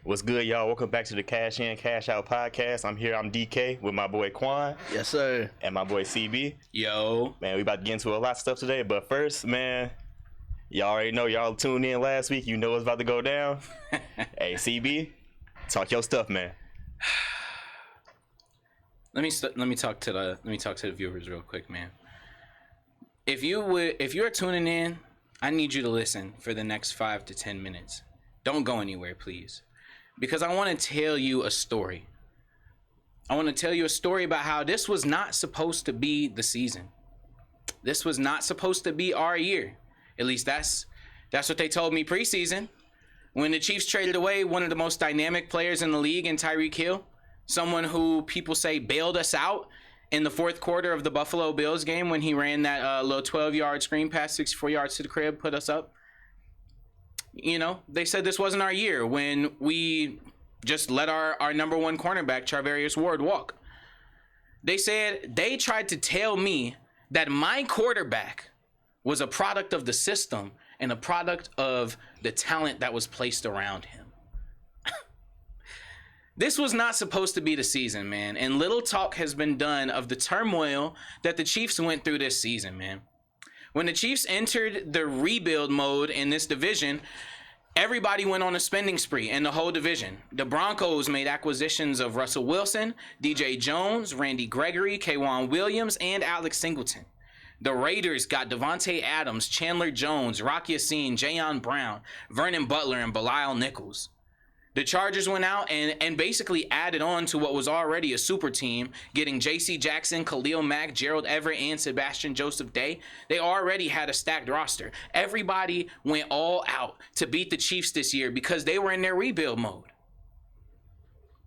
What's good, y'all? Welcome back to the Cash In, Cash Out podcast. I'm here, I'm DK with my boy Quan. Yes, sir. And my boy CB. Yo. Man, we about to get into a lot of stuff today, but first, man, y'all already know, y'all tuned in last week. You know what's about to go down. Hey, CB, talk your stuff, man. Let me talk to the viewers real quick, man. If you're tuning in, I need you to listen for the next 5 to 10 minutes. Don't go anywhere, please. Because I want to tell you a story. I want to tell you a story about how this was not supposed to be the season. This was not supposed to be our year. At least that's what they told me preseason. When the Chiefs traded away one of the most dynamic players in the league in Tyreek Hill, someone who people say bailed us out in the fourth quarter of the Buffalo Bills game when he ran that little 12-yard screen pass, 64 yards to the crib, put us up. You know, they said this wasn't our year when we just let our number one cornerback, Charvarius Ward, walk. They said they tried to tell me that my quarterback was a product of the system and a product of the talent that was placed around him. This was not supposed to be the season, man. And little talk has been done of the turmoil that the Chiefs went through this season, man. When the Chiefs entered the rebuild mode in this division, everybody went on a spending spree in the whole division. The Broncos made acquisitions of Russell Wilson, DJ Jones, Randy Gregory, K'Wan Williams, and Alex Singleton. The Raiders got Devontae Adams, Chandler Jones, Rock Ya-Sin, Jayon Brown, Vernon Butler, and Belial Nichols. The Chargers went out and basically added on to what was already a super team, getting J.C. Jackson, Khalil Mack, Gerald Everett, and Sebastian Joseph Day. They already had a stacked roster. Everybody went all out to beat the Chiefs this year because they were in their rebuild mode.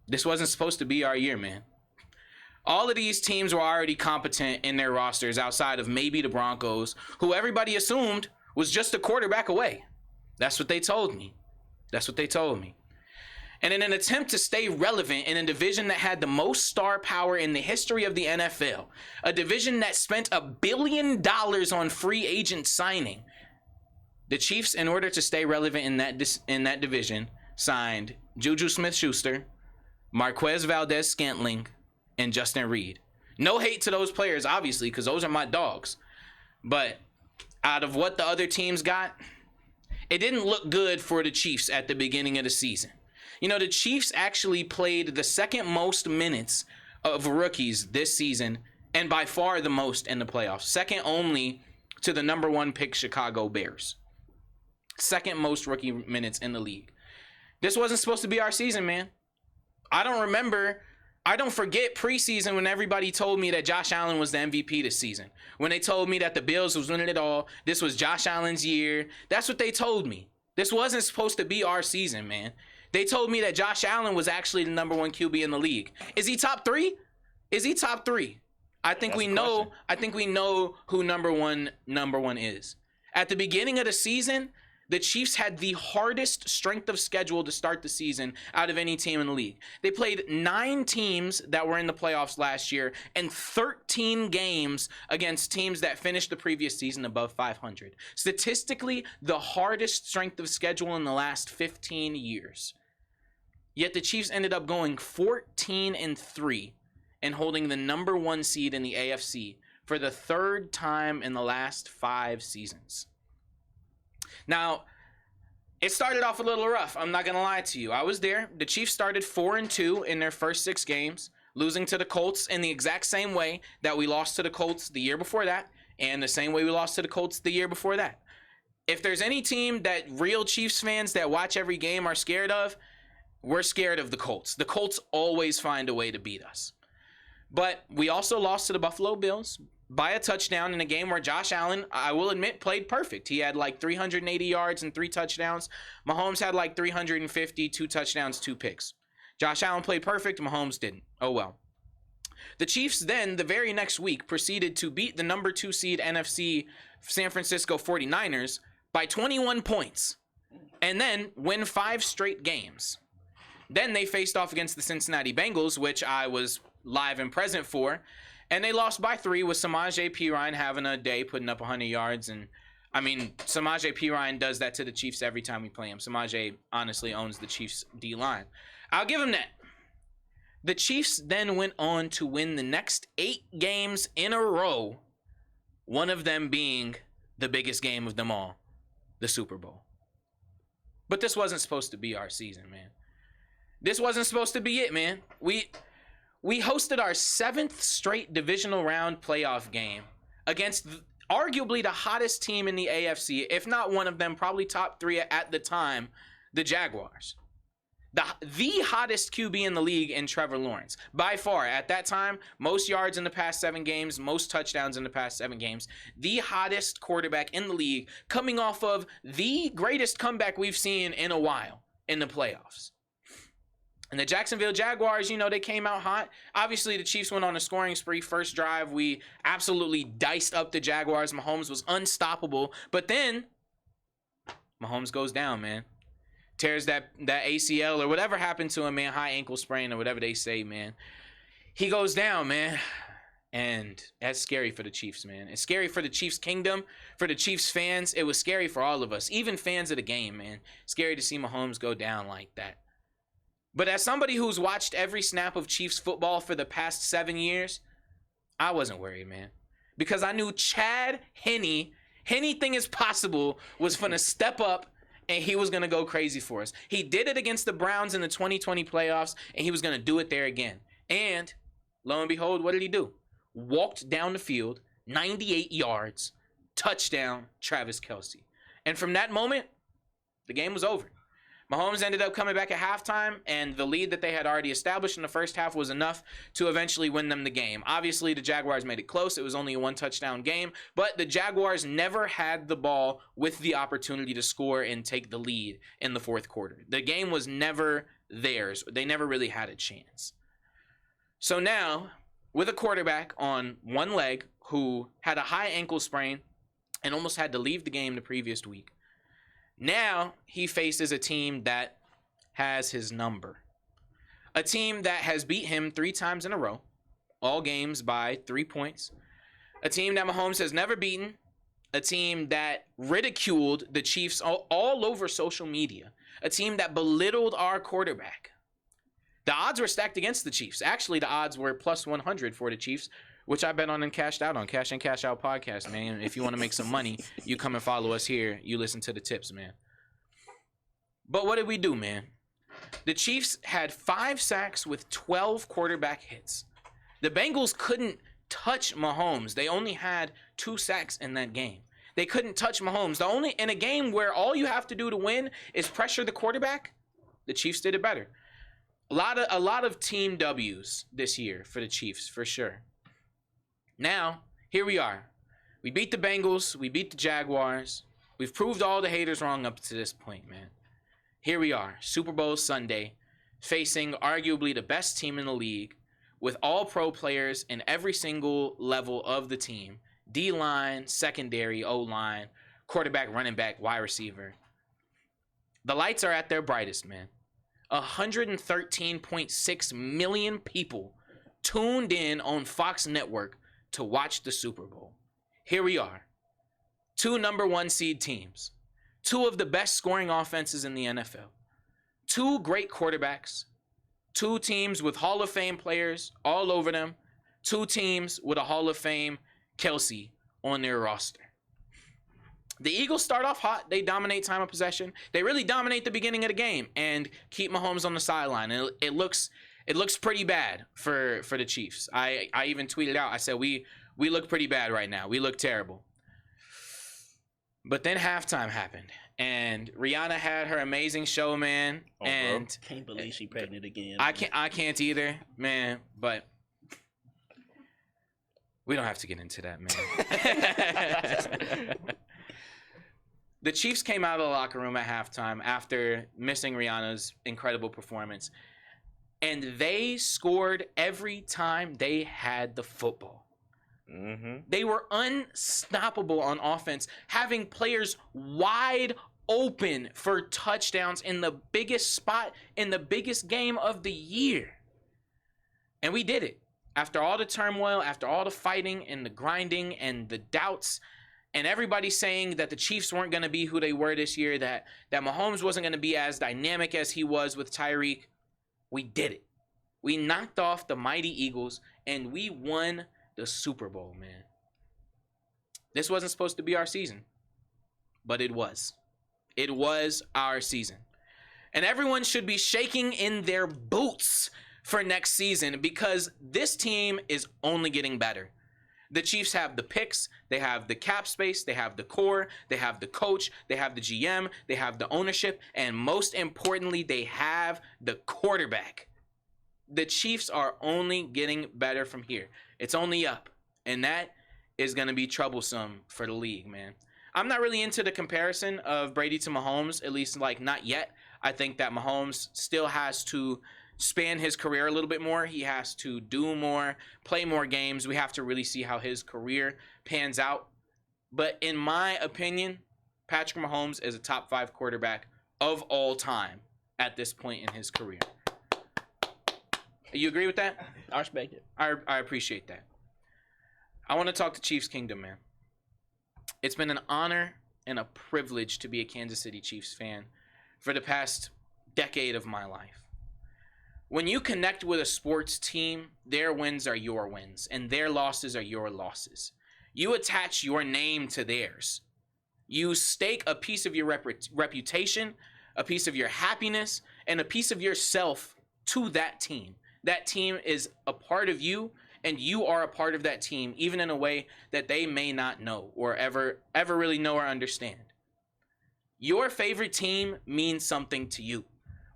This wasn't supposed to be our year, man. All of these teams were already competent in their rosters outside of maybe the Broncos, who everybody assumed was just a quarterback away. That's what they told me. And in an attempt to stay relevant in a division that had the most star power in the history of the NFL, a division that spent $1 billion on free agent signing, the Chiefs, in order to stay relevant in that division, signed Juju Smith-Schuster, Marquez Valdez-Scantling, and Justin Reed. No hate to those players, obviously, because those are my dogs. But out of what the other teams got, it didn't look good for the Chiefs at the beginning of the season. You know, the Chiefs actually played the second most minutes of rookies this season, and by far the most in the playoffs. Second only to the number one pick Chicago Bears. Second most rookie minutes in the league. This wasn't supposed to be our season, man. I don't forget preseason when everybody told me that Josh Allen was the MVP this season. When they told me that the Bills was winning it all, this was Josh Allen's year. That's what they told me. This wasn't supposed to be our season, man. They told me that Josh Allen was actually the number one QB in the league. Is he top 3? I think we know who number one is. At the beginning of the season, the Chiefs had the hardest strength of schedule to start the season out of any team in the league. They played 9 teams that were in the playoffs last year and 13 games against teams that finished the previous season above 500. Statistically, the hardest strength of schedule in the last 15 years. Yet the Chiefs ended up going 14-3 and holding the number 1 seed in the AFC for the 3rd time in the last 5 seasons. Now, it started off a little rough. I'm not going to lie to you. I was there. The Chiefs started 4-2 in their first 6 games, losing to the Colts in the exact same way that we lost to the Colts the year before that, and the same way we lost to the Colts the year before that. If there's any team that real Chiefs fans that watch every game are scared of, we're scared of the Colts. The Colts always find a way to beat us. But we also lost to the Buffalo Bills by a touchdown in a game where Josh Allen, I will admit, played perfect. He had like 380 yards and 3 touchdowns. Mahomes had like 350, 2 touchdowns, 2 picks. Josh Allen played perfect. Mahomes didn't. Oh well. The Chiefs then, the very next week, proceeded to beat the number 2 seed NFC San Francisco 49ers by 21 points and then win 5 straight games. Then they faced off against the Cincinnati Bengals, which I was live and present for, and they lost by 3 with Samaje Perine having a day, putting up 100 yards and I mean, Samaje Perine does that to the Chiefs every time we play him. Samaje honestly owns the Chiefs D-line. I'll give him that. The Chiefs then went on to win the next 8 games in a row, one of them being the biggest game of them all, the Super Bowl. But this wasn't supposed to be our season, man. This wasn't supposed to be it, man. We hosted our 7th straight divisional round playoff game against arguably the hottest team in the AFC, if not one of them, probably top 3 at the time, the Jaguars. The hottest QB in the league in Trevor Lawrence. By far, at that time, most yards in the past 7 games, most touchdowns in the past 7 games. The hottest quarterback in the league, coming off of the greatest comeback we've seen in a while in the playoffs. And the Jacksonville Jaguars, you know, they came out hot. Obviously, the Chiefs went on a scoring spree. First drive, we absolutely diced up the Jaguars. Mahomes was unstoppable. But then, Mahomes goes down, man. Tears that ACL or whatever happened to him, man. High ankle sprain or whatever they say, man. He goes down, man. And that's scary for the Chiefs, man. It's scary for the Chiefs kingdom, for the Chiefs fans. It was scary for all of us, even fans of the game, man. Scary to see Mahomes go down like that. But as somebody who's watched every snap of Chiefs football for the past 7 years, I wasn't worried, man. Because I knew Chad Henne, anything is possible, was finna step up and he was going to go crazy for us. He did it against the Browns in the 2020 playoffs, and he was going to do it there again. And lo and behold, what did he do? Walked down the field, 98 yards, touchdown, Travis Kelce. And from that moment, the game was over. Mahomes ended up coming back at halftime, and the lead that they had already established in the first half was enough to eventually win them the game. Obviously, the Jaguars made it close. It was only a 1-touchdown game, but the Jaguars never had the ball with the opportunity to score and take the lead in the fourth quarter. The game was never theirs. They never really had a chance. So now, with a quarterback on one leg who had a high ankle sprain and almost had to leave the game the previous week, now he faces a team that has his number. A team that has beat him 3 times in a row, all games by 3 points. A team that Mahomes has never beaten. A team that ridiculed the Chiefs all over social media. A team that belittled our quarterback. The odds were stacked against the Chiefs. Actually, the odds were plus 100 for the Chiefs, which I bet on and cashed out on. Cash in, Cash Out podcast, man. If you want to make some money, you come and follow us here. You listen to the tips, man. But what did we do, man? The Chiefs had 5 sacks with 12 quarterback hits. The Bengals couldn't touch Mahomes. They only had 2 sacks in that game. They couldn't touch Mahomes. In a game where all you have to do to win is pressure the quarterback, the Chiefs did it better. A lot of team W's this year for the Chiefs, for sure. Now, here we are. We beat the Bengals. We beat the Jaguars. We've proved all the haters wrong up to this point, man. Here we are, Super Bowl Sunday, facing arguably the best team in the league with all pro players in every single level of the team. D-line, secondary, O-line, quarterback, running back, wide receiver. The lights are at their brightest, man. 113.6 million people tuned in on Fox Network to watch the Super Bowl. Here we are. 2 number 1 seed teams. 2 of the best scoring offenses in the NFL. 2 great quarterbacks. 2 teams with Hall of Fame players all over them. 2 teams with a Hall of Fame Kelce on their roster. The Eagles start off hot. They dominate time of possession. They really dominate the beginning of the game and keep Mahomes on the sideline. And it looks pretty bad for the Chiefs. I even tweeted out, I said, we look pretty bad right now. We look terrible. But then halftime happened, and Rihanna had her amazing show, man. Oh, and bro. Can't believe she pregnant again. I can't either, man. But we don't have to get into that, man. The Chiefs came out of the locker room at halftime after missing Rihanna's incredible performance, and they scored every time they had the football. Mm-hmm. They were unstoppable on offense, having players wide open for touchdowns in the biggest spot in the biggest game of the year. And we did it. After all the turmoil, after all the fighting and the grinding and the doubts, and everybody's saying that the Chiefs weren't going to be who they were this year, that Mahomes wasn't going to be as dynamic as he was with Tyreek, we did it. We knocked off the mighty Eagles, and we won the Super Bowl, man. This wasn't supposed to be our season, but it was. It was our season. And everyone should be shaking in their boots for next season because this team is only getting better. The Chiefs have the picks, they have the cap space, they have the core, they have the coach, they have the GM, they have the ownership, and most importantly, they have the quarterback. The Chiefs are only getting better from here. It's only up, and that is going to be troublesome for the league, man. I'm not really into the comparison of Brady to Mahomes, at least like not yet. I think that Mahomes still has to span his career a little bit more. He has to do more, play more games. We have to really see how his career pans out. But in my opinion, Patrick Mahomes is a top 5 quarterback of all time at this point in his career. You agree with that? I respect it. I appreciate that. I want to talk to Chiefs Kingdom, man. It's been an honor and a privilege to be a Kansas City Chiefs fan for the past decade of my life. When you connect with a sports team, their wins are your wins, and their losses are your losses. You attach your name to theirs. You stake a piece of your reputation, a piece of your happiness, and a piece of yourself to that team. That team is a part of you, and you are a part of that team, even in a way that they may not know or ever really know or understand. Your favorite team means something to you.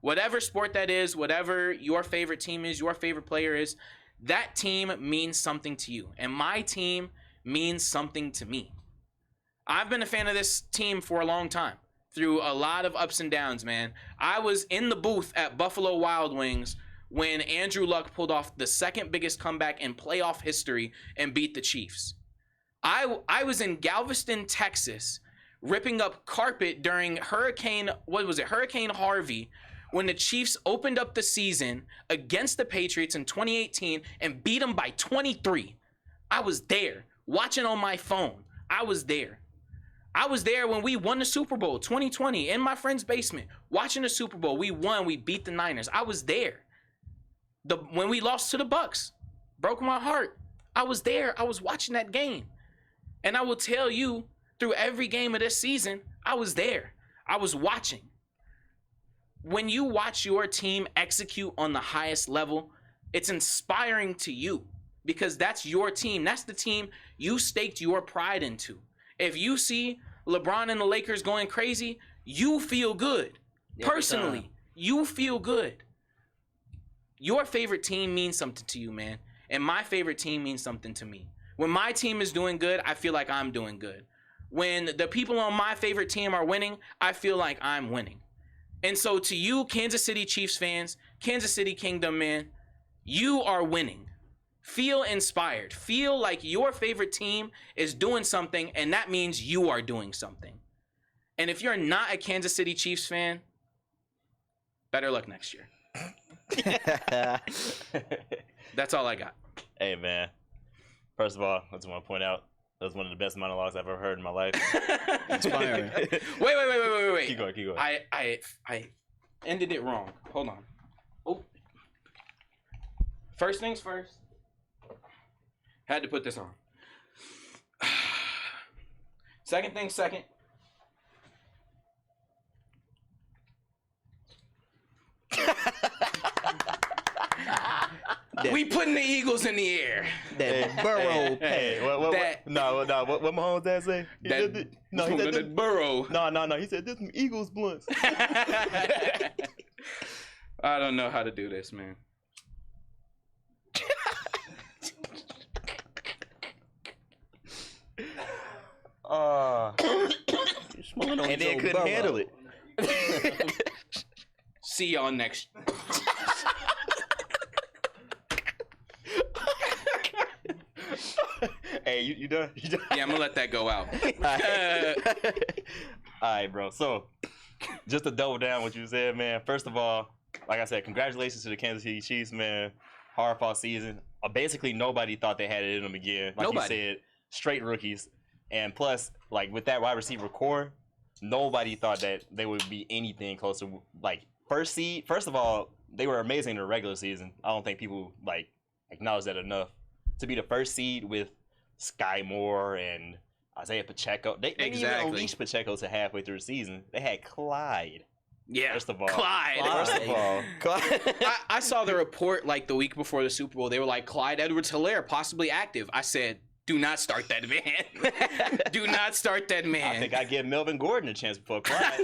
Whatever sport that is, whatever your favorite team is, your favorite player is, that team means something to you. And my team means something to me. I've been a fan of this team for a long time, through a lot of ups and downs, man. I was in the booth at Buffalo Wild Wings when Andrew Luck pulled off the second biggest comeback in playoff history and beat the Chiefs. I was in Galveston, Texas, ripping up carpet during Hurricane Harvey, when the Chiefs opened up the season against the Patriots in 2018 and beat them by 23. I was there, watching on my phone. I was there. I was there when we won the Super Bowl 2020 in my friend's basement, watching the Super Bowl. We won, we beat the Niners. I was there. When we lost to the Bucks, broke my heart. I was there. I was watching that game. And I will tell you, through every game of this season, I was there. I was watching. When you watch your team execute on the highest level, it's inspiring to you because that's your team. That's the team you staked your pride into. If you see LeBron and the Lakers going crazy, you feel good. Personally, you feel good. Your favorite team means something to you, man. And my favorite team means something to me. When my team is doing good, I feel like I'm doing good. When the people on my favorite team are winning, I feel like I'm winning. And so to you, Kansas City Chiefs fans, Kansas City Kingdom, man, you are winning. Feel inspired. Feel like your favorite team is doing something, and that means you are doing something. And if you're not a Kansas City Chiefs fan, better luck next year. That's all I got. Hey, man. First of all, I just want to point out that was one of the best monologues I've ever heard in my life. Inspiring. Wait. Keep going. I ended it wrong. Hold on. Oh. First things first. Had to put this on. Second things second. We putting the Eagles in the air. That Burrow. Hey, what Mahomes dad say? He said this Burrow. No. He said this some Eagles blunts. I don't know how to do this, man. And then couldn't handle it. See y'all next. Hey, you done? Yeah, I'm gonna let that go out. All right, bro. So, just to double down what you said, man. First of all, like I said, congratulations to the Kansas City Chiefs, man. Hard fought season. Basically, nobody thought they had it in them again. Like you said, straight rookies. And plus, like with that wide receiver core, nobody thought that they would be anything close to like first seed. First of all, they were amazing in the regular season. I don't think people like acknowledge that enough. To be the first seed with Sky Moore and Isaiah Pacheco, they didn't even unleash Pacheco to halfway through the season. They had Clyde. Yeah, first of all, Clyde. First of all, I saw the report like the week before the Super Bowl. They were like, Clyde Edwards-Helaire possibly active. I said, do not start that man. Do not start that man. I think I give Melvin Gordon a chance before Clyde.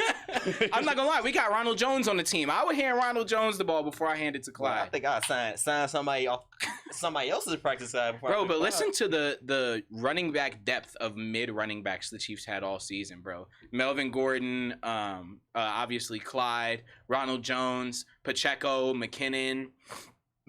I'm not gonna lie, we got Ronald Jones on the team. I would hand Ronald Jones the ball before I hand it to Clyde. Well, I think I sign somebody off somebody else's practice side before. Bro, but listen to the running back depth of mid running backs the Chiefs had all season, bro. Melvin Gordon, obviously Clyde, Ronald Jones, Pacheco, McKinnon.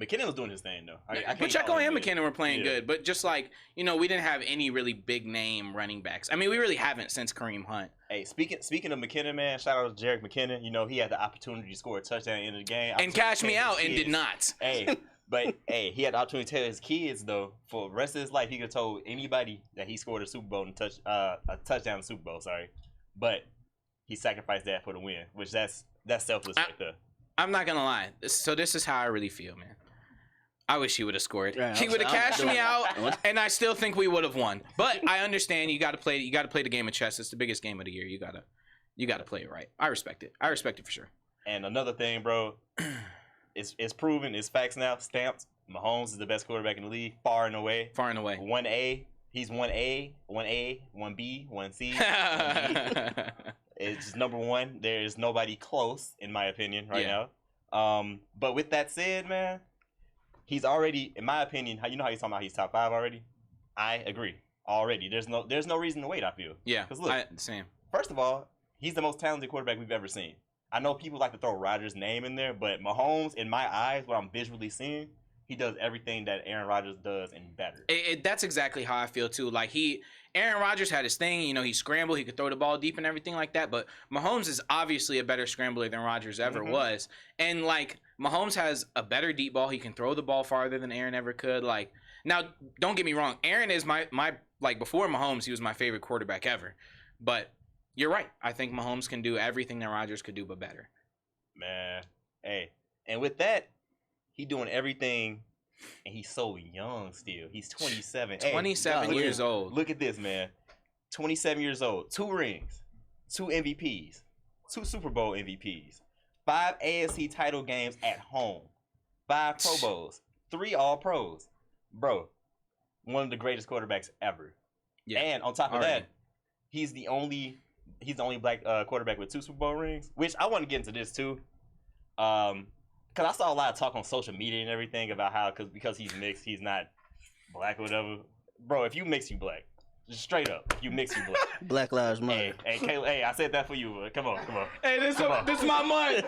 McKinnon was doing his thing though. Pacheco and McKinnon were playing good, but just like we didn't have any really big name running backs. I mean, we really haven't since Kareem Hunt. Hey, speaking of McKinnon, man, shout out to Jerick McKinnon. You know, he had the opportunity to score a touchdown at the end of the game and cash me out and did not. Hey, but hey, he had the opportunity to tell his kids though for the rest of his life he could have told anybody that he scored a Super Bowl and a touchdown in the Super Bowl. Sorry, but he sacrificed that for the win, which that's selfless right there. I'm not gonna lie. So this is how I really feel, man. I wish he would have scored. Yeah, he would have cashed me out, and I still think we would have won. But I understand you got to play. You got to play the game of chess. It's the biggest game of the year. You gotta play it right. I respect it. I respect it for sure. And another thing, bro, it's proven. It's facts now. Stamped. Mahomes is the best quarterback in the league, far and away. Far and away. 1A. He's 1A, 1B, 1C. It's just number one. There's nobody close, in my opinion, right now. But with that said, man. He's already, in my opinion, how he's talking about he's top 5 already? I agree. Already. There's no reason to wait, I feel. Yeah. Because look, same. First of all, he's the most talented quarterback we've ever seen. I know people like to throw Rodgers' name in there, but Mahomes, in my eyes, what I'm visually seeing, he does everything that Aaron Rodgers does and better. That's exactly how I feel too. Like Aaron Rodgers had his thing, he scrambled, he could throw the ball deep and everything like that, but Mahomes is obviously a better scrambler than Rodgers ever was. And like Mahomes has a better deep ball, he can throw the ball farther than Aaron ever could. Like now, don't get me wrong, Aaron is my like before Mahomes, he was my favorite quarterback ever. But you're right. I think Mahomes can do everything that Rodgers could do but better. Man. Hey. And with that, he doing everything, and he's so young still. He's 27. 27 years old. Look at this, man. 27 years old. 2 rings. 2 MVPs. 2 Super Bowl MVPs. 5 AFC title games at home. 5 Pro Bowls. 3 All-Pros. Bro, one of the greatest quarterbacks ever. Yeah. And on top of that, he's the only black quarterback with 2 Super Bowl rings, which I want to get into this too. Because I saw a lot of talk on social media and everything about how because he's mixed, he's not black or whatever. Bro, if you mix, you black. Just straight up. If you mix, you black. Black Lives Matter. Hey, Kayla, hey, I said that for you. Come on. Hey, this is my month.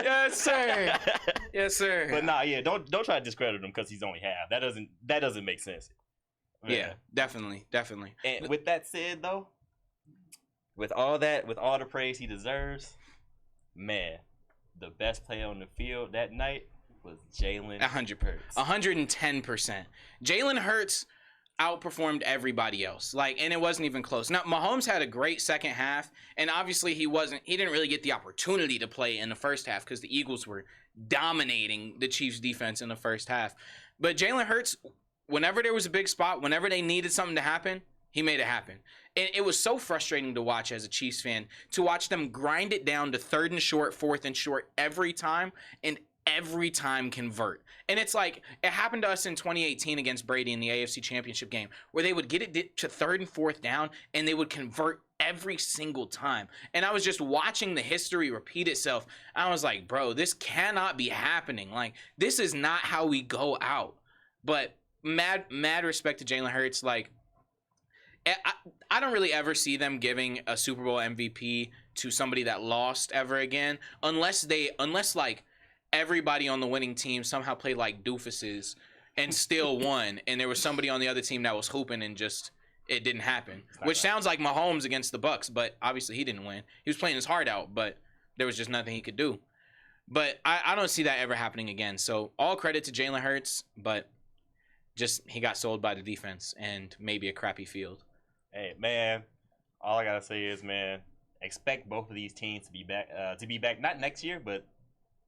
Yes, sir. Yes, sir. But nah, yeah, don't try to discredit him because he's only half. That doesn't make sense. Man. Yeah, definitely. And with that said, though, with all the praise he deserves, man, the best player on the field that night was Jalen 110%. Jalen Hurts outperformed everybody else. And it wasn't even close. Now, Mahomes had a great second half, and obviously he didn't really get the opportunity to play in the first half because the Eagles were dominating the Chiefs defense in the first half. But Jalen Hurts, whenever there was a big spot, whenever they needed something to happen, he made it happen. And it was so frustrating to watch as a Chiefs fan, to watch them grind it down to 3rd and short, 4th and short every time, and every time convert. And it's like, it happened to us in 2018 against Brady in the AFC Championship game, where they would get it to 3rd and 4th down, and they would convert every single time. And I was just watching the history repeat itself. I was like, bro, this cannot be happening. Like, this is not how we go out. But mad respect to Jalen Hurts. Like, I don't really ever see them giving a Super Bowl MVP to somebody that lost ever again, unless like everybody on the winning team somehow played like doofuses and still won, and there was somebody on the other team that was hooping and just it didn't happen. Which sounds like Mahomes against the Bucks, but obviously he didn't win. He was playing his heart out, but there was just nothing he could do. But I don't see that ever happening again. So all credit to Jalen Hurts, but Just he got sold by the defense and maybe a crappy field. Hey, man, all I gotta say is, man, expect both of these teams to be back. Not next year, but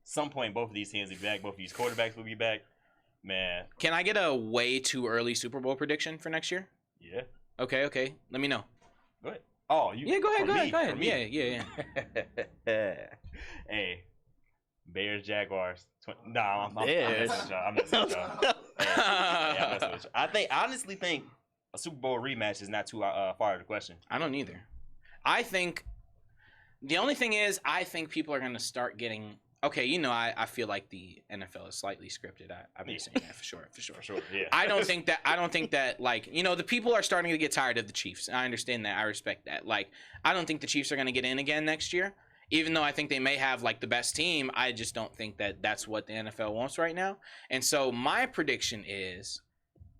some point both of these teams will be back. Both of these quarterbacks will be back. Man, Can I get a way too early Super Bowl prediction for next year? yeah. Okay. Let me know. Go ahead. Oh, you? Yeah, go ahead. for Go me, ahead. for me. Yeah. Hey, Bears, Jaguars. I'm Bears. messing with y'all. I'm messing with y'all. I'm messing with y'all. I honestly think a Super Bowl rematch is not too far of the question. I don't either. I think the only thing is, I think people are going to start getting. Okay, I feel like the NFL is slightly scripted. I've been saying that for sure. For sure, yeah. I don't think that like, the people are starting to get tired of the Chiefs. I understand that. I respect that. Like, I don't think the Chiefs are going to get in again next year. Even though I think they may have like the best team, I just don't think that that's what the NFL wants right now. And so my prediction is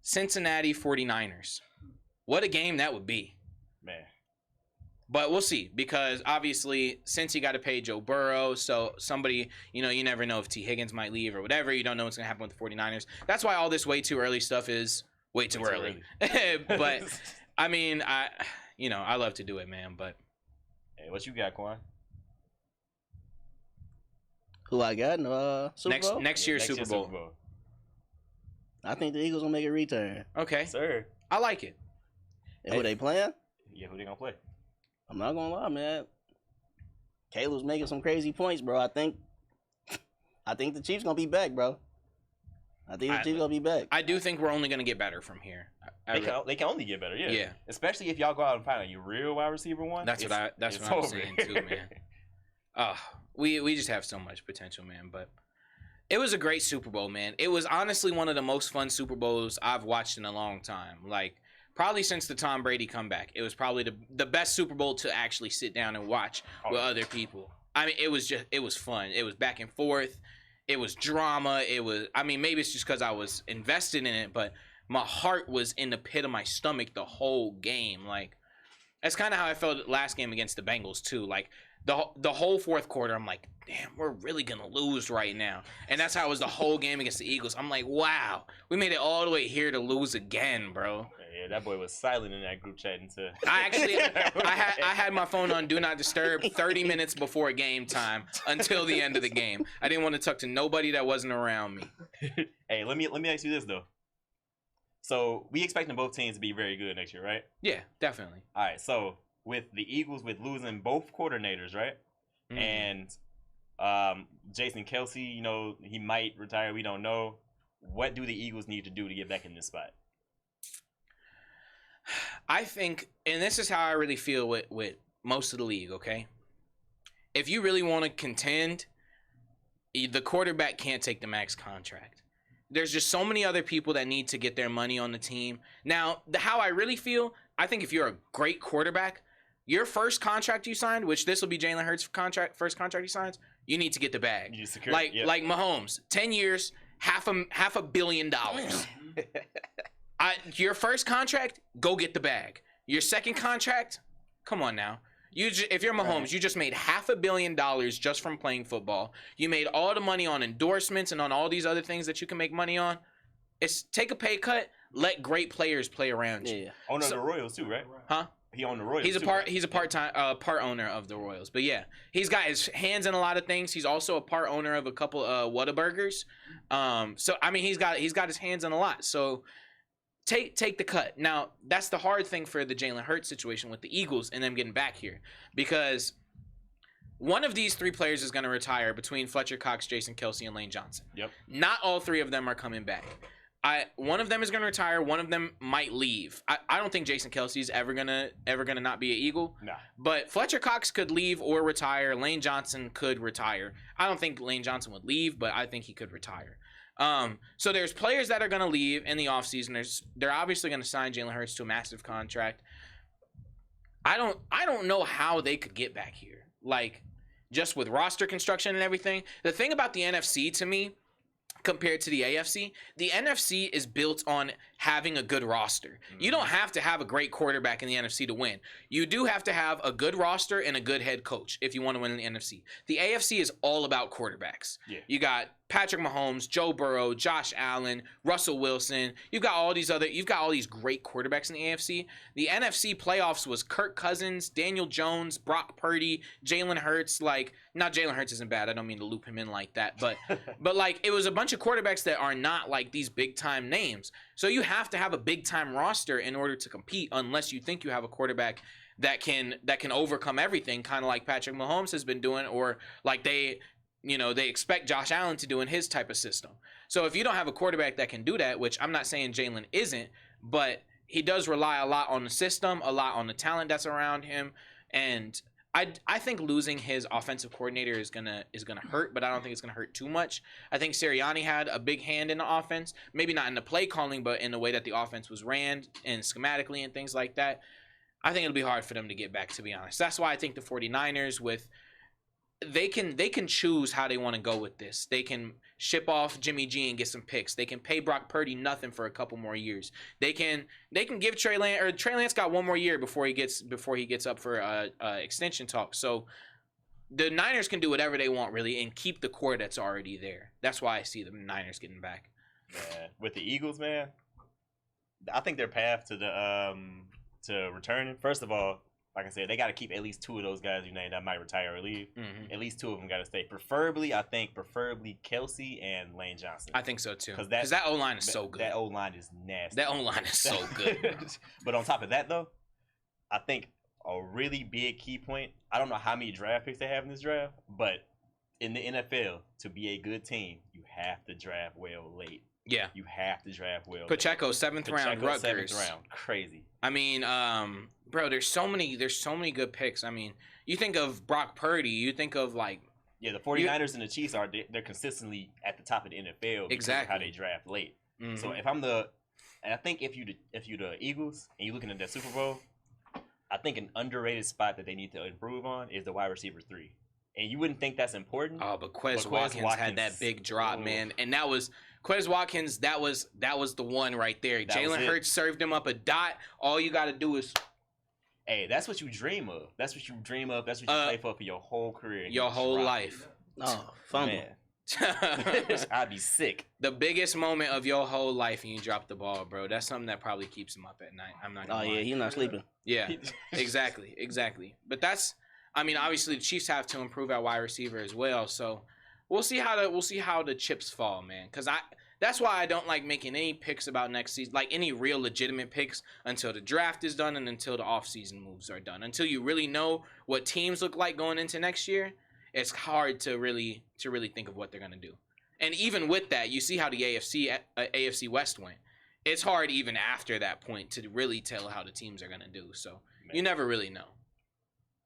Cincinnati 49ers. What a game that would be. Man. But we'll see, because obviously, since you got to pay Joe Burrow, so somebody, you never know if T. Higgins might leave or whatever. You don't know what's going to happen with the 49ers. That's why all this way too early stuff is way too early. But, I mean, I love to do it, man. But Hey, what you got, Quan? Who I got in Super Bowl? next year's Super Bowl. I think the Eagles gonna make a return. Okay. Sir. I like it. And who they playing? Yeah, who they gonna play? I'm not gonna lie, man. Caleb's making some crazy points, bro. I think the Chiefs gonna be back, bro. I think the Chiefs gonna be back. I do think we're only going to get better from here. They can only get better, yeah. Yeah. Especially if y'all go out and find a real wide receiver one. That's what I'm saying too, man. We just have so much potential, man. But it was a great Super Bowl, man. It was honestly one of the most fun Super Bowls I've watched in a long time. Like, probably since the Tom Brady comeback. It was probably the best Super Bowl to actually sit down and watch with other people. I mean, it was fun. It was back and forth. It was drama. Maybe it's just because I was invested in it, but my heart was in the pit of my stomach the whole game. Like, that's kind of how I felt last game against the Bengals too. Like, the whole fourth quarter, I'm like, damn, we're really gonna lose right now. And that's how it was the whole game against the Eagles. I'm like, wow, we made it all the way here to lose again, bro. Yeah, that boy was silent in that group chat until I had my phone on Do Not Disturb 30 minutes before game time until the end of the game. I didn't want to talk to nobody that wasn't around me. Hey, let me ask you this though. So we expecting both teams to be very good next year, right? Yeah, definitely. All right, so with the Eagles, with losing both coordinators, right? Mm-hmm. And Jason Kelsey, he might retire. We don't know. What do the Eagles need to do to get back in this spot? I think, and this is how I really feel with most of the league, okay? If you really want to contend, the quarterback can't take the max contract. There's just so many other people that need to get their money on the team. Now, how I really feel, I think if you're a great quarterback, your first contract you signed, which this will be Jalen Hurts' first contract he signs, you need to get the bag. You secure, like Mahomes, 10 years, $500 million. Your first contract, go get the bag. Your second contract, come on now. If you're Mahomes, you just made $500 million just from playing football. You made all the money on endorsements and on all these other things that you can make money on. It's take a pay cut. Let great players play around you. Yeah. Owner of the Royals too, right? Huh? He owned the Royals. He's a part owner of the Royals. But yeah, he's got his hands in a lot of things. He's also a part owner of a couple Whataburgers. So I mean, he's got his hands in a lot. So take the cut. Now, that's the hard thing for the Jalen Hurts situation with the Eagles and them getting back here, because one of these three players is going to retire between Fletcher Cox, Jason Kelsey, and Lane Johnson. Yep. Not all three of them are coming back. One of them is going to retire. One of them might leave. I don't think Jason Kelsey is ever gonna not be an Eagle. Nah. But Fletcher Cox could leave or retire. Lane Johnson could retire. I don't think Lane Johnson would leave, but I think he could retire. So there's players that are going to leave in the offseason. They're obviously going to sign Jalen Hurts to a massive contract. I don't know how they could get back here. Like, just with roster construction and everything. The thing about the NFC to me, compared to the AFC is built on having a good roster. You don't have to have a great quarterback in the NFC to win. You do have to have a good roster and a good head coach if you want to win in the NFC. The AFC is all about quarterbacks. Yeah. You got Patrick Mahomes, Joe Burrow, Josh Allen, Russell Wilson. You've got all these great quarterbacks in the AFC. The NFC playoffs was Kirk Cousins, Daniel Jones, Brock Purdy, Jalen Hurts. Like, not Jalen Hurts isn't bad. I don't mean to loop him in like that, but like it was a bunch of quarterbacks that are not like these big time names. So you have to have a big time roster in order to compete, unless you think you have a quarterback that can overcome everything, kind of like Patrick Mahomes has been doing, or like they expect Josh Allen to do in his type of system. So if you don't have a quarterback that can do that, which I'm not saying Jalen isn't, but he does rely a lot on the system, a lot on the talent that's around him, and I think losing his offensive coordinator is gonna hurt, but I don't think it's gonna hurt too much. I think Sirianni had a big hand in the offense, maybe not in the play calling, but in the way that the offense was ran and schematically and things like that. I think it'll be hard for them to get back, to be honest. That's why I think the 49ers they can choose how they want to go with this. They can ship off Jimmy G and get some picks. They can pay Brock Purdy nothing for a couple more years. They can give Trey Lance got one more year before he gets up for extension talk. So the Niners can do whatever they want really and keep the core that's already there. That's why I see the Niners getting back. Yeah. With the Eagles, man, I think their path to the to returning. First of all, like I said, they got to keep at least two of those guys you named that might retire or leave. Mm-hmm. At least two of them got to stay. Preferably Kelsey and Lane Johnson. I think so too. Because that O-line is so good. That O-line is nasty. That O-line is so good, bro. But on top of that, though, I think a really big key point, I don't know how many draft picks they have in this draft, but in the NFL, to be a good team, you have to draft well late. Yeah. You have to draft well. Pacheco, 7th round, Rutgers. 7th round. Crazy. I mean, bro, there's so many good picks. I mean, you think of Brock Purdy, you think of like the 49ers and the Chiefs they're consistently at the top of the NFL because of how they draft late. Mm-hmm. So I think if you the Eagles and you're looking at that Super Bowl, I think an underrated spot that they need to improve on is the wide receiver 3. And you wouldn't think that's important. Oh, but Quez Watkins had that big drop, man. And that was Quez Watkins, that was the one right there. Jalen Hurts served him up a dot. All you got to do is... Hey, that's what you dream of. That's what you dream of. That's what you play for your whole career. Your whole life. Oh, fumble. Man. I'd be sick. The biggest moment of your whole life and you drop the ball, bro. That's something that probably keeps him up at night. I'm not gonna lie. Yeah, he's not sleeping. Yeah, exactly. But that's... I mean, obviously the Chiefs have to improve at wide receiver as well. So we'll see how the chips fall, man. Because that's why I don't like making any picks about next season, like any real legitimate picks, until the draft is done and until the offseason moves are done. Until you really know what teams look like going into next year, it's hard to really think of what they're gonna do. And even with that, you see how the AFC West went. It's hard even after that point to really tell how the teams are gonna do. So you never really know.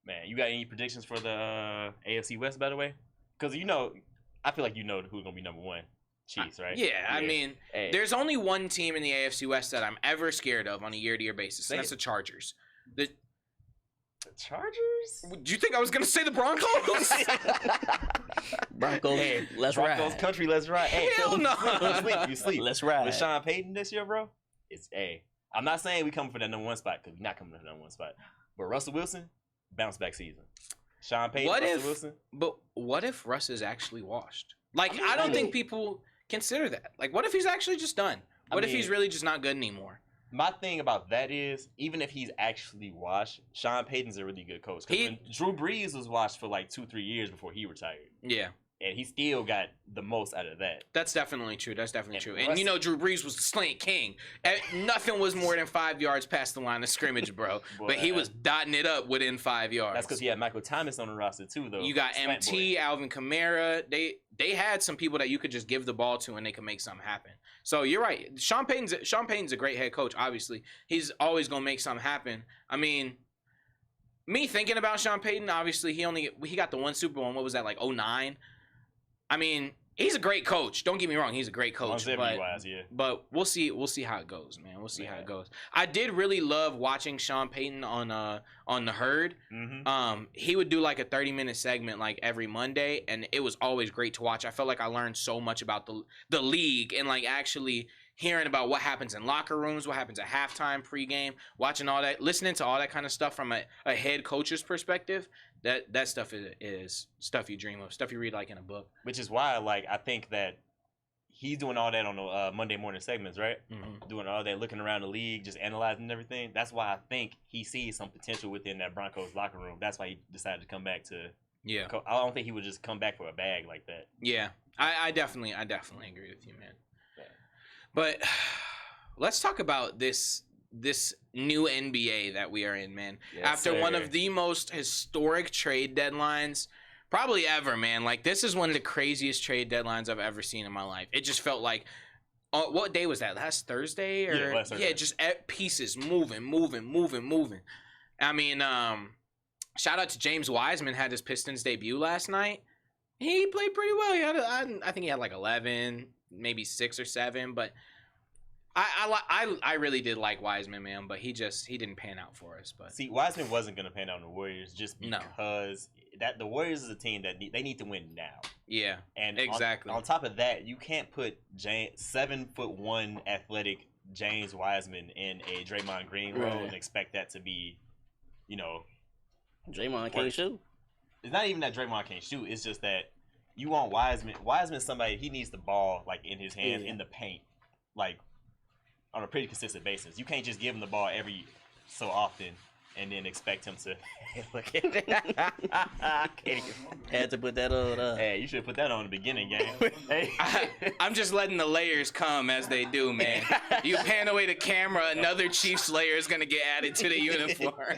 Man, you got any predictions for the AFC West, by the way? Because I feel like who's gonna be number one. Chiefs, right? Yeah, I mean, there's only one team in the AFC West that I'm ever scared of on a year-to-year basis, and that's the Chargers. The Chargers? Do you think I was gonna say the Broncos? Broncos, let's ride. Broncos country, let's ride. Hey, Hell no. You sleep. Let's ride. With Sean Payton this year, bro, I'm not saying we coming for that number one spot, because we're not coming for that number one spot. But Russell Wilson, bounce back season. Sean Payton, Russell Wilson. But what if Russ is actually washed? Like, I don't think people consider that. Like, what if he's actually just done? What if he's really just not good anymore? My thing about that is, even if he's actually washed, Sean Payton's a really good coach. Because when Drew Brees was washed for like 2-3 years before he retired. Yeah. And he still got the most out of that. That's definitely true. And Drew Brees was the slant king. Nothing was more than 5 yards past the line of scrimmage, bro. Boy, but he was dotting it up within 5 yards. That's because he had Michael Thomas on the roster too, though. You got MT, Alvin Kamara. They had some people that you could just give the ball to and they could make something happen. So you're right. Sean Payton's a great head coach. Obviously, he's always gonna make something happen. I mean, me thinking about Sean Payton, obviously he got the one Super Bowl. What was that, like 2009? I mean, he's a great coach. Don't get me wrong, he's a great coach. But we'll see how it goes, man. We'll see how it goes. I did really love watching Sean Payton on the Herd. Mm-hmm. He would do like a 30-minute segment like every Monday, and it was always great to watch. I felt like I learned so much about the league and like actually hearing about what happens in locker rooms, what happens at halftime, pregame, watching all that, listening to all that kind of stuff from a head coach's perspective, that stuff is stuff you dream of, stuff you read like in a book. Which is why, like, I think that he's doing all that on the Monday morning segments, right? Mm-hmm. Doing all that, looking around the league, just analyzing everything. That's why I think he sees some potential within that Broncos locker room. That's why he decided to come back to. Yeah. I don't think he would just come back for a bag like that. Yeah, I definitely agree with you, man. Yeah. But let's talk about this new NBA that we are in, man. Yes, After one of the most historic trade deadlines probably ever, man. Like, this is one of the craziest trade deadlines I've ever seen in my life. It just felt like, what day was that? Last Thursday? Or, yeah, last Thursday. Yeah, just at pieces, moving. I mean, shout out to James Wiseman, had his Pistons debut last night. He played pretty well. He had, I think he had like 11, maybe 6 or 7, but I really did like Wiseman, man, but he didn't pan out for us. But see, Wiseman wasn't gonna pan out on the Warriors just because that the Warriors is a team that they need to win now. Yeah, and exactly. On top of that, you can't put 7'1" athletic James Wiseman in a Draymond Green role and expect that to be, Draymond can't shoot. It's not even that Draymond can't shoot. It's just that you want Wiseman. Wiseman's somebody, he needs the ball like in his hands in the paint, like on a pretty consistent basis. You can't just give him the ball every so often and then expect him to look at that. Had to put that on. Hey, you should have put that on in the beginning game. Hey. I'm just letting the layers come as they do, man. You pan away the camera, another Chiefs layer is gonna get added to the uniform.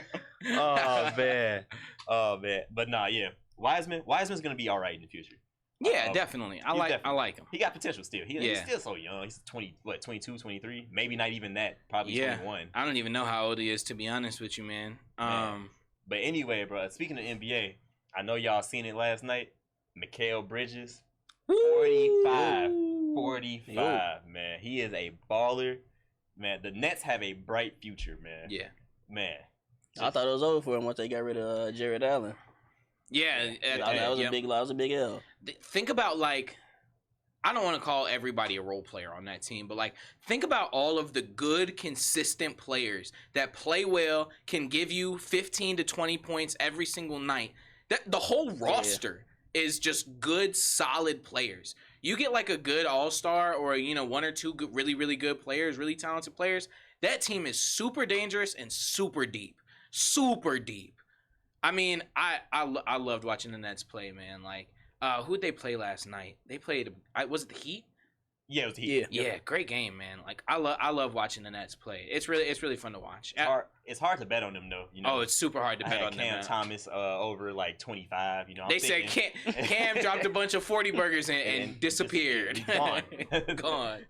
Oh man. But nah, yeah. Wiseman's gonna be all right in the future. Yeah, definitely. I like him. He got potential still. He's still so young. He's 22, 23? Maybe not even that. Probably 21. I don't even know how old he is, to be honest with you, man. But anyway, bro, speaking of NBA, I know y'all seen it last night. Mikal Bridges, 45, man. He is a baller. Man, the Nets have a bright future, man. Yeah. Man. I thought it was over for him once they got rid of Jared Allen. Yeah, that was a big L. Think about, like, I don't want to call everybody a role player on that team, but, like, think about all of the good, consistent players that play well, can give you 15 to 20 points every single night. The whole roster is just good, solid players. You get, like, a good all-star or, one or two good, really, really good players, really talented players, that team is super dangerous and super deep. Super deep. I mean, I loved watching the Nets play, man. Like, who'd they play last night? They played. Was it the Heat? Yeah, it was the Heat. Yeah, great game, man. Like, I love watching the Nets play. It's really fun to watch. It's hard to bet on them though. Oh, it's super hard to bet on them. Cam Thomas over like 25. They said Cam dropped a bunch of 40 burgers and disappeared. Gone.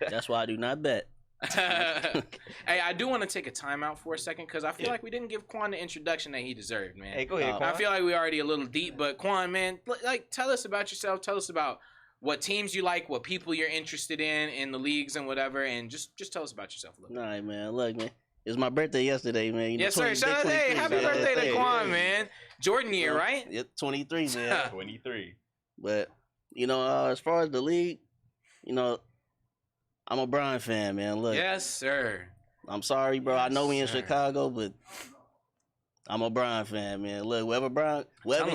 That's why I do not bet. Hey, I do want to take a timeout for a second because I feel like we didn't give Quan the introduction that he deserved, man. Hey, go ahead, Quan. I feel like we're already a little deep, but Quan, man, like, tell us about yourself. Tell us about what teams you like, what people you're interested in the leagues and whatever, and just tell us about yourself a little bit. All right, man. Look, man. It was my birthday yesterday, man. Yes, sir. Shout out, hey, happy birthday to Quan, man. Jordan year, right? Yeah, 23, man. 23. But, as far as the league, I'm a Brian fan, man. Look. Yes, sir. I'm sorry, bro. Yes, I know we in sir. Chicago, but I'm a Brian fan, man. Look, wherever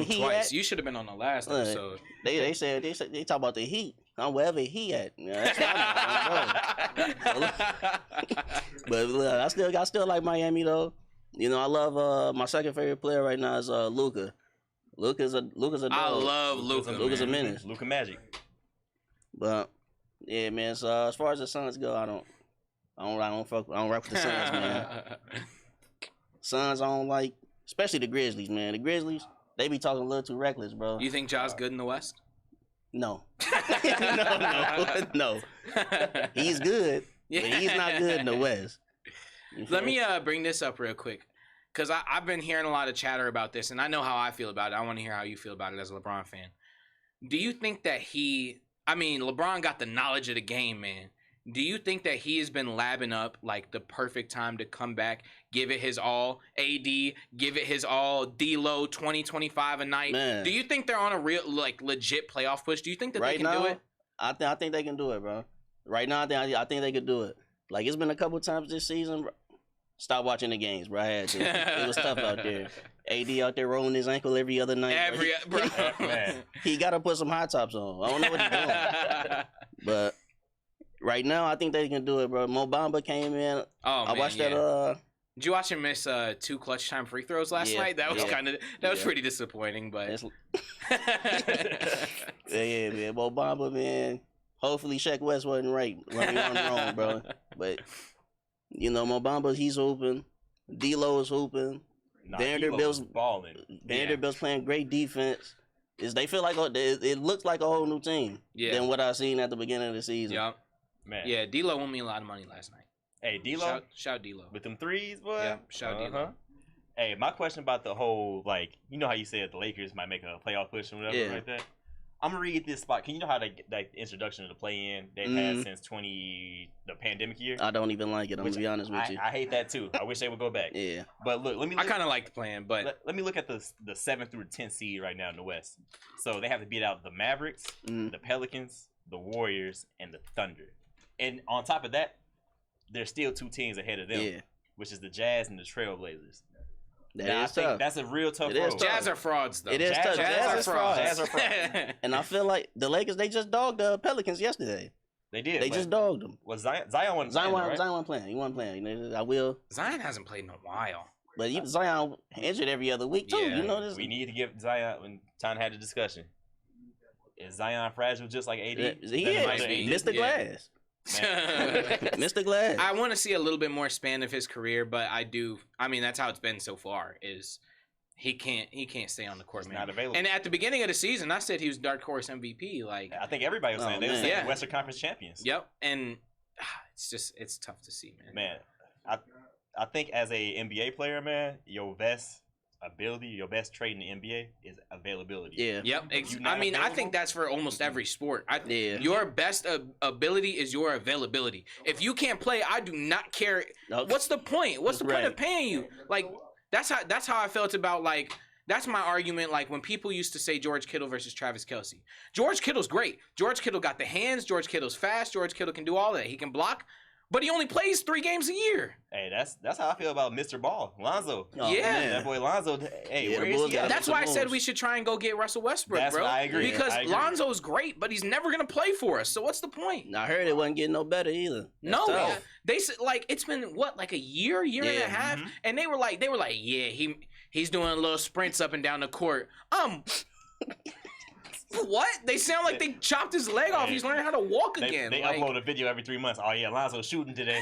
he twice. at, You should have been on the last episode. They talk about the Heat. I'm wherever he at. Yeah, that's what I'm But look, I still like Miami though. I love my second favorite player right now is Luka. Luka's a dog. I love Luka. Luka's a menace. Luka Magic. But yeah, man. So as far as the Suns go, I don't rock with the Suns, man. Suns I don't like, especially the Grizzlies, man. The Grizzlies, they be talking a little too reckless, bro. You think Ja's good in the West? No. No. He's good, but he's not good in the West. Let me bring this up real quick, because I've been hearing a lot of chatter about this, and I know how I feel about it. I want to hear how you feel about it as a LeBron fan. Do you think that LeBron got the knowledge of the game, man. Do you think that he has been labbing up like the perfect time to come back, give it his all? AD, give it his all. D-Lo, 20-25 a night. Man. Do you think they're on a real, like, legit playoff push? Do you think that they can do it? I think they can do it, bro. Right now, I think they could do it. Like, it's been a couple times this season. Bro. Stop watching the games, bro. I had to. It was tough out there. AD out there rolling his ankle every other night. Bro. He got to put some high tops on. I don't know what he's doing. But right now, I think they can do it, bro. Mo Bamba came in. I watched that. Did you watch him miss 2 clutch time free throws last night? That was was pretty disappointing, but yeah, man. Mo Bamba, man. Hopefully Shaq West wasn't right. Run me wrong, bro. But you know, Mo Bamba, he's hooping. D-Lo is hooping. Vanderbilt's balling. Vanderbilt's playing great defense. They feel like it looks like a whole new team than what I seen at the beginning of the season. Yeah, man. Yeah, D-Lo won me a lot of money last night. Hey, D-Lo. Shout D-Lo. With them threes, boy. Yeah, shout D-Lo. Hey, my question about the whole, like, you know how you said the Lakers might make a playoff push or whatever like that? I'm going to read this spot. Can you know how the introduction to the play-in they've had since the pandemic year? I don't even like it. I'm going to be honest with you. I hate that, too. I wish they would go back. Yeah. But look, let me I kind of like the plan, but... Let me look at the 7th through 10th seed right now in the West. So they have to beat out the Mavericks, the Pelicans, the Warriors, and the Thunder. And on top of that, there's still 2 teams ahead of them, which is the Jazz and the Trailblazers. I think that's a real tough road. Jazz are frauds, though. It is tough. Jazz are frauds. And I feel like the Lakers, they just dogged the Pelicans yesterday. They did. They just dogged them. Well, Zion wasn't playing, right? Zion wasn't playing. He wasn't playing. I will. Zion hasn't played in a while. But Zion injured every other week, too. Yeah, you know this. We need to give Zion, when time to have the discussion. Is Zion fragile just like AD? He is. Mr. Glass. Mr. Glass. I want to see a little bit more span of his career, but I mean, that's how it's been so far. Is he can't stay on the court, man. Not available. And at the beginning of the season, I said he was dark horse MVP. Like I think everybody was saying they were saying Western Conference champions. Yep, and it's tough to see, man. Man, I think as a NBA player, man, your best ability, your best trait in the NBA is availability. Yeah. Yep. I mean, I think that's for almost every sport. Yeah. Your best ability is your availability. If you can't play, I do not care. What's the point? What's the point of paying you? Like that's how I felt about like. That's my argument. Like when people used to say George Kittle versus Travis Kelce. George Kittle's great. George Kittle got the hands. George Kittle's fast. George Kittle can do all that. He can block. But he only plays 3 games a year. Hey, that's how I feel about Mr. Ball, Lonzo. Oh, yeah, man. That boy Lonzo. Hey, where is he at? That's why I said we should try and go get Russell Westbrook, bro. I agree. Because Lonzo's great, but he's never gonna play for us. So what's the point? I heard it wasn't getting no better either. No, man. They said like it's been like a year and a half, and they were like, yeah, he's doing little sprints up and down the court. What? They sound like they chopped his leg off. He's learning how to walk again. They upload a video every 3 months. Oh yeah, Lonzo's shooting today.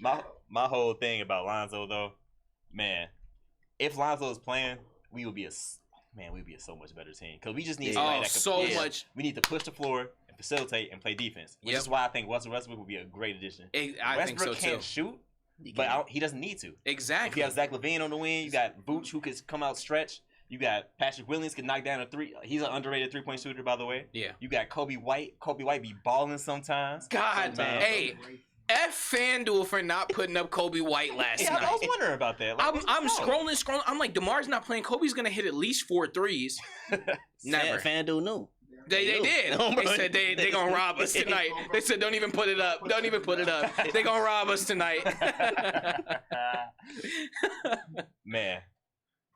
my whole thing about Lonzo though, man, if Lonzo is playing, we would be a so much better team because we just need somebody that can push. We need to push the floor and facilitate and play defense, which is why I think Russell Westbrook would be a great addition. I think so Westbrook can't shoot. But he doesn't need to. Exactly. If you have Zach LaVine on the wing, you got Vooch who could come out stretch. You got Patrick Williams can knock down a 3. He's an underrated 3-point shooter, by the way. Yeah. You got Kobe White. Kobe White be balling sometimes. God, man. Hey, F FanDuel for not putting up Kobe White last night. I was wondering about that. Like, I'm scrolling. I'm like, DeMar's not playing. Kobe's gonna hit at least 4 threes. Never. FanDuel knew. They did. They said they gonna rob us tonight. They said don't even put it up. Don't even put it up. They gonna rob us tonight. Man.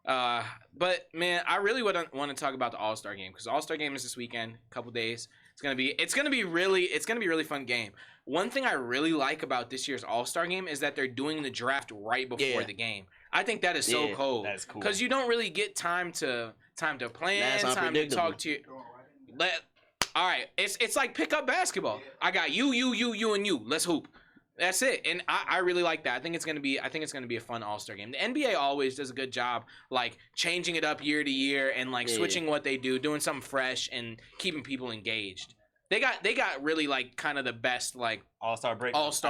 But man, I really want to talk about the All-Star game because the All-Star game is this weekend, a couple days. It's gonna be really fun game. One thing I really like about this year's All-Star game is that they're doing the draft right before the game. I think that is so cool. That's cool because you don't really get time to plan, time to talk to. All right, it's like pickup basketball. I got you, and you. Let's hoop. That's it, and I really like that. I think it's gonna be a fun All-Star game. The NBA always does a good job, like changing it up year to year and like switching what they do, doing something fresh and keeping people engaged. They got really like kind of the best like All-Star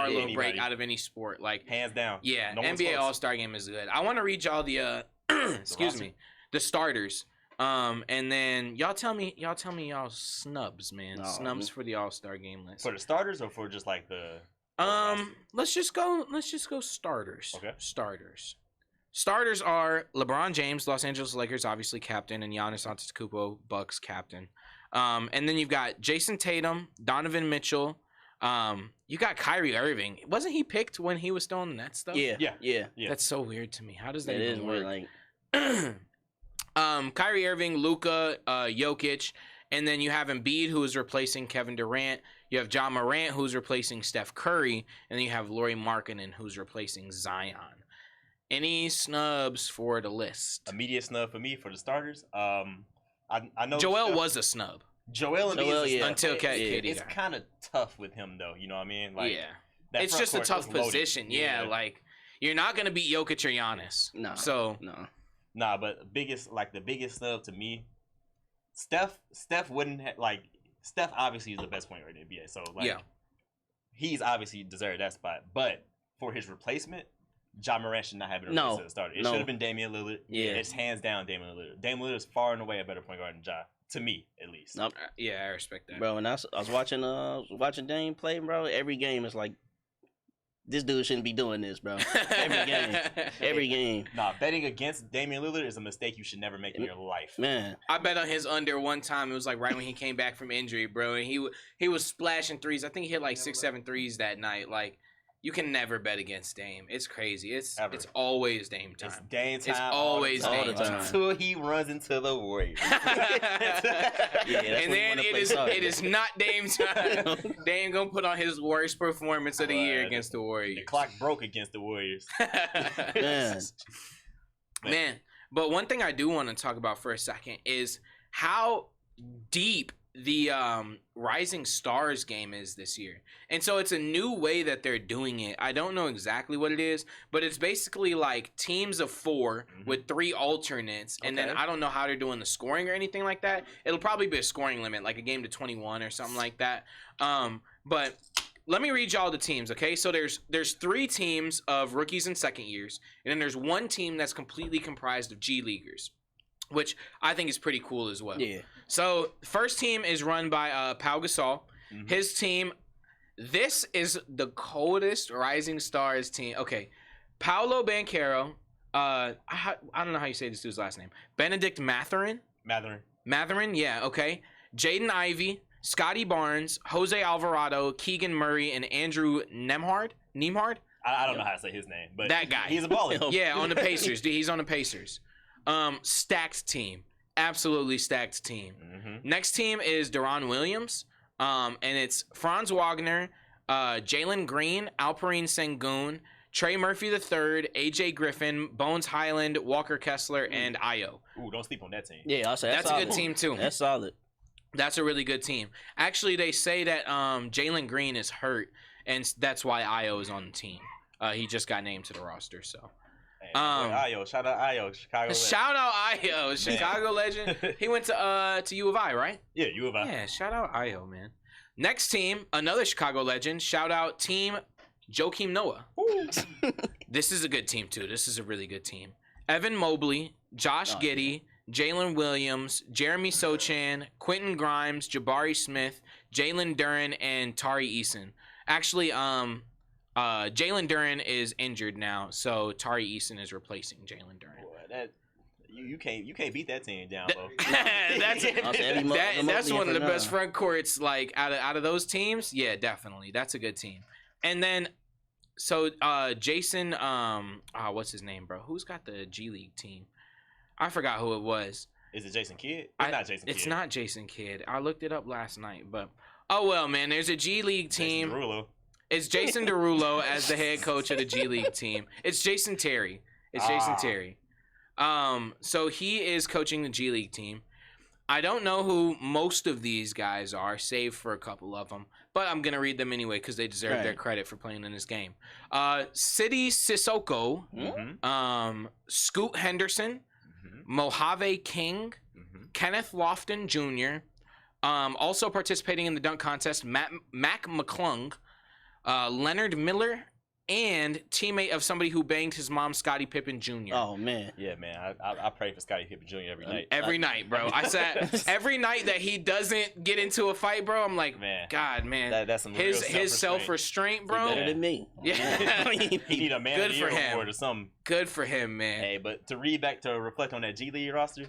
little break out of any sport, like hands down. Yeah, NBA All-Star game is good. I want to read y'all the the starters. And then y'all tell me y'all snubs, man. Snubs for the All-Star game list. For the starters or for just like the let's just go starters. Okay. Starters are LeBron James, Los Angeles Lakers obviously captain, and Giannis Antetokounmpo, Bucks captain. And then you've got Jason Tatum, Donovan Mitchell. You got Kyrie Irving. Wasn't he picked when he was still on the Nets though? Yeah. That's so weird to me. How does that It is even weird. work? Like, Kyrie Irving, Luka, Jokic, and then you have Embiid, who is replacing Kevin Durant. You have John Morant, who's replacing Steph Curry, and then you have Lauri Markkanen, who's replacing Zion. Any snubs for the list? Immediate snub for me for the starters. I know Joel was a snub. Joel Embiid is a snub. Until It's- KD It's got hurt. kind of tough with him though. You know what I mean? Like, Yeah. that It's front just a court tough was loaded. position. Yeah, like you're not gonna beat Jokic or Giannis. no. So no. Nah, but the biggest snub to me, Steph wouldn't Steph obviously is the best point guard in the NBA. So like, yeah, he's obviously deserved that spot. But for his replacement, John Morant should not have been replaced No. as a starter. It No. should have been Damian Lillard. Yeah. It's hands down Damian Lillard. Damian Lillard is far and away a better point guard than Ja, to me at least. Nope. yeah, I respect that. Bro, and I was watching Dame play, bro. Every game is like, this dude shouldn't be doing this, bro. Every game. Nah, betting against Damian Lillard is a mistake you should never make in your life. Man. I bet on his under one time. It was like right when he came back from injury, bro, and he was splashing threes. I think he hit like 6-7 threes that night. Like, you can never bet against Dame. It's crazy. It's always Dame time. It's Dame time. It's always all Dame the time. time. Until he runs into the Warriors. Yeah, that's And when then you wanna play it is not Dame time. Dame gonna put on his worst performance of the year Right. against the The Warriors. clock broke against the Warriors. Man. Man, but one thing I do want to talk about for a second is how deep the Rising Stars game is this year. And so it's a new way that they're doing it. I don't know exactly what it is, but it's basically like teams of 4 with 3 alternates. And then Okay. I don't know how they're doing the scoring or anything like that. It'll probably be a scoring limit, like a game to 21 or something like that. But let me read y'all the teams, okay? So there's 3 teams of rookies and second years, and then there's 1 team that's completely comprised of G Leaguers, which I think is pretty cool as well. Yeah. So first team is run by Pau Gasol. Mhm. His team, this is the coldest Rising Stars team. Okay, Paolo Banchero. I don't know how you say this dude's last name. Benedict Mathurin. Matherin. Yeah. Okay. Jaden Ivey, Scotty Barnes, Jose Alvarado, Keegan Murray, and Andrew Nembhard. I don't know how to say his name, but That guy. He's a baller. Yeah, on the Pacers. Dude, he's on the Pacers. Stacked team. Absolutely stacked team. Mhm. Next team is Deron Williams. And it's Franz Wagner, Jalen Green, Alperine Sengun, Trey Murphy III, AJ Griffin, Bones Highland, Walker Kessler, and Io. Ooh, don't sleep on that team. Yeah, I'll say That's a solid. good team too. That's solid. That's a really good team. Actually, they say that Jalen Green is hurt, and that's why Io is on the team. He just got named to the roster, so. Hey, Ayo, shout out Ayo, Chicago. legend. Shout out Io, Chicago legend. He went to U of I, right? Yeah, U of I. Yeah, shout out Io, man. Next team, another Chicago legend. Shout out Team Joakim Noah. This is a good team too. This is a really good team. Evan Mobley, Josh Giddey, Jalen Williams, Jeremy Sochan, Quentin Grimes, Jabari Smith, Jalen Duren, and Tari Eason. Actually, Jalen Duren is injured now, so Tari Eason is replacing Jalen Duren. Boy, that you can't beat that team down low. That's one of the best front courts, like out of those teams. Yeah, definitely, that's a good team. And then, so Jason, what's his name, bro? Who's got the G League team? I forgot who it was. Is it Jason Kidd? It's not Jason Kidd. It's not Jason Kidd. I looked it up last night, but oh well, man. There's a G League team. Jason Derulo. It's Jason Derulo as the head coach of the G League team. It's Jason Terry. Jason Terry. So he is coaching the G League team. I don't know who most of these guys are, save for a couple of them, but I'm gonna read them anyway because they deserve their credit for playing in this game. Sidi Sissoko, Scoot Henderson, Mojave King, Kenneth Lofton Jr. Also participating in the dunk contest, Mac McClung, Leonard Miller, and teammate of somebody who banged his mom, Scottie Pippen Jr. Oh man, yeah, man. I pray for Scottie Pippen Jr. every night. Every night, bro. I said every night that he doesn't get into a fight, bro. I'm like, Man. God, man. That's some his real self-restraint, bro. better than me. Yeah. He need a man Good of the for year him. award or something. Good for him, man. Hey, but to reflect on that G League roster,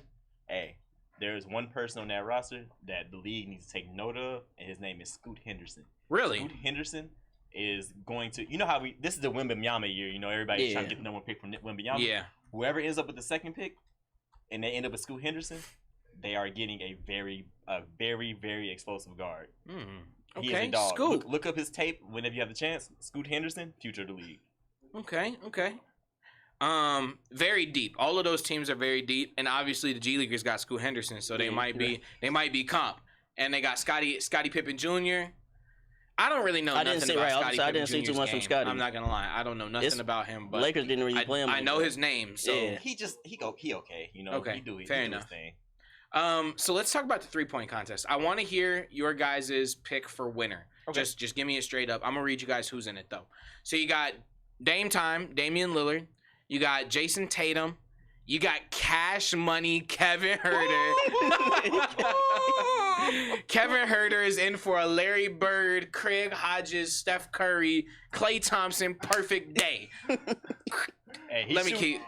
hey, there's one person on that roster that the league needs to take note of, and his name is Scoot Henderson. Really? Scoot Henderson is going to, you know how this is the Wembanyama year. You know, everybody's trying to get the number one pick from Wembanyama. Yeah. Whoever ends up with the second pick, and they end up with Scoot Henderson, they are getting a very, very explosive guard. Okay. He is a dog. Scoot. Look up his tape whenever you have the chance. Scoot Henderson, future of the league. Okay. Very deep. All of those teams are very deep, and obviously the G Leaguers got Scoot Henderson, so they might be comp. And they got Scottie Pippen Jr. I don't really know nothing about Scottie Pippen I didn't see too much from Scottie. I'm not gonna lie, I don't know nothing about him. But Lakers didn't really play him. I know his name, so he okay. You know, okay. Fair enough. His thing. So let's talk about the 3-point contest. I want to hear your guys' pick for winner. Okay. Just give me it straight up. I'm gonna read you guys who's in it though. So you got Damian Lillard. You got Jason Tatum. You got Cash Money Kevin Huerter. Kevin Huerter is in for a Larry Bird, Craig Hodges, Steph Curry, Klay Thompson perfect day. Hey,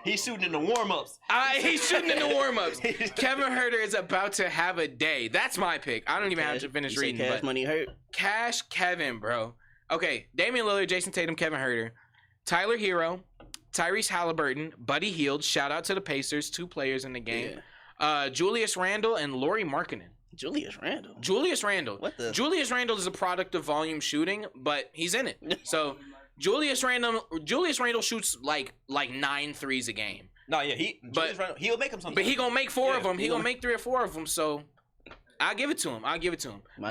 he's shooting in the warm-ups. He's shooting in the warm-ups. Kevin Huerter is about to have a day. That's my pick. I don't even have to finish reading. Cash Money hurt. Cash Kevin, bro. Okay, Damian Lillard, Jason Tatum, Kevin Huerter, Tyler Hero, Tyrese Halliburton, Buddy Hield. Shout out to the Pacers, 2 players in the game. Yeah. Julius Randle and Lauri Markkanen. Julius Randle. What the? Julius Randle is a product of volume shooting, but he's in it. So Julius Randle shoots like 9 threes a game. No, yeah, he'll make them sometimes. But he gonna make 4 of them. He gonna make 3 or 4 of them. So I'll give it to him. Might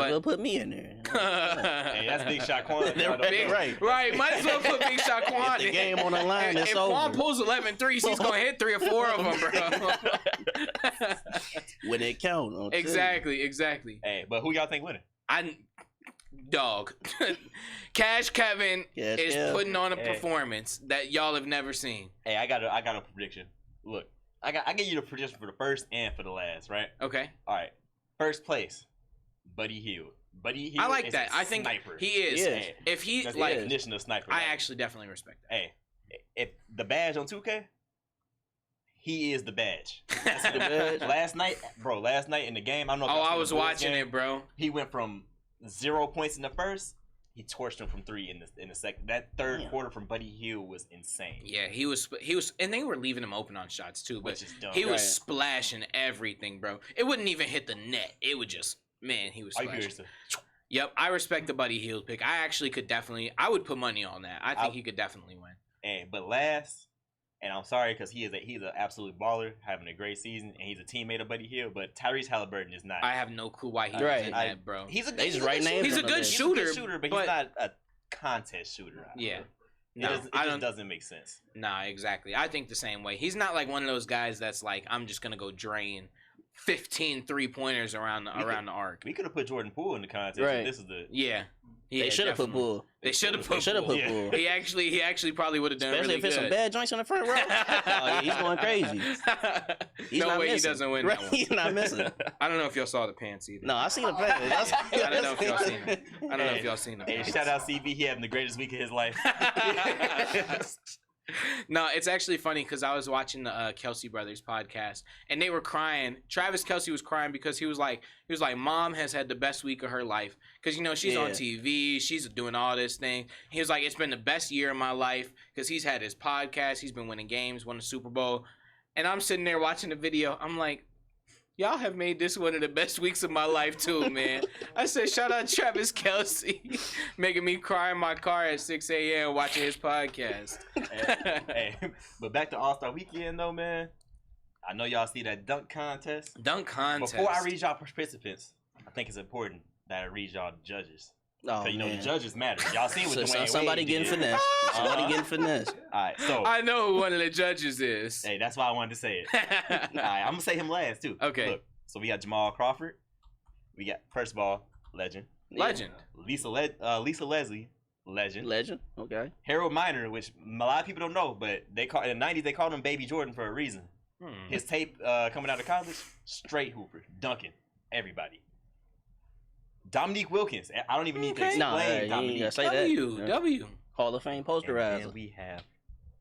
as well put me in there. Hey, that's Big Shot Quan. Right. Might as well put Big Shot Quan. The game on the line. If Quan pulls 11 threes, he's gonna hit 3 or 4 of them, bro. When it count. Exactly. Hey, but who y'all think winning? Dog. Cash Kevin is putting on a performance that y'all have never seen. Hey, I got a prediction. Look, I give you the prediction for the first and for the last, right? Okay. All right. First place, Buddy Hield. I like that. I think sniper. he is. Yeah. If he that's like the definition of sniper. I actually definitely respect that. Hey, if the badge on 2K, he is the badge. That's the badge. Last night in the game, I don't know. I was watching it, bro. He went from 0 points in the first. He torched him from 3 in the second. That third quarter from Buddy Hield was insane. Yeah, he was, and they were leaving him open on shots too. But he was splashing everything, bro. It wouldn't even hit the net. It would just, he was splashing. Yep, I respect the Buddy Hield pick. I actually could I would put money on that. I think he could definitely win. But last, and I'm sorry because he's an absolute baller, having a great season, and he's a teammate of Buddy Hield. But Tyrese Halliburton is not. I have no clue why he's in that, bro. He's a good shooter, but he's not a contest shooter. Yeah. No, it just doesn't make sense. Nah, exactly. I think the same way. He's not like one of those guys that's like, I'm just gonna go drain 15 3-pointers around the arc. We could have put Jordan Poole in the contest. Right. This is the they should have put Poole. They should have put Poole. He actually probably would have done especially really if it's some bad joints on the front row. He's going crazy. No way he doesn't win that one. He's not missing. I don't know if y'all saw the pants either. No, I seen the pants. I don't know if y'all seen it. I don't know if y'all seen them. Hey, shout out CB. He having the greatest week of his life. No, it's actually funny because I was watching the Kelsey Brothers podcast and they were crying. Travis Kelsey was crying because he was like, Mom has had the best week of her life because she's on TV, she's doing all this thing. He was like, it's been the best year of my life because he's had his podcast, he's been winning games, won the Super Bowl, and I'm sitting there watching the video. I'm like, y'all have made this one of the best weeks of my life too, man. I said, shout out Travis Kelsey, making me cry in my car at 6 a.m. watching his podcast. Hey, but back to All-Star Weekend though, man. I know y'all see that dunk contest. Before I read y'all participants, I think it's important that I read y'all the judges. Oh, the judges matter. Y'all seen what Dwayne somebody Wade getting did. finesse. Somebody getting finesse. All right, so I know who one of the judges is. Hey, that's why I wanted to say it. All right, I'm gonna say him last too. Okay. Look, so we got Jamal Crawford. We got first of all, legend. Lisa Leslie, legend. Okay. Harold Miner, which a lot of people don't know, but in the '90s they called him Baby Jordan for a reason. His tape coming out of college, straight hooper, dunking everybody. Dominique Wilkins. I don't even need to explain Dominique. W. Hall of Fame posterizer. And we have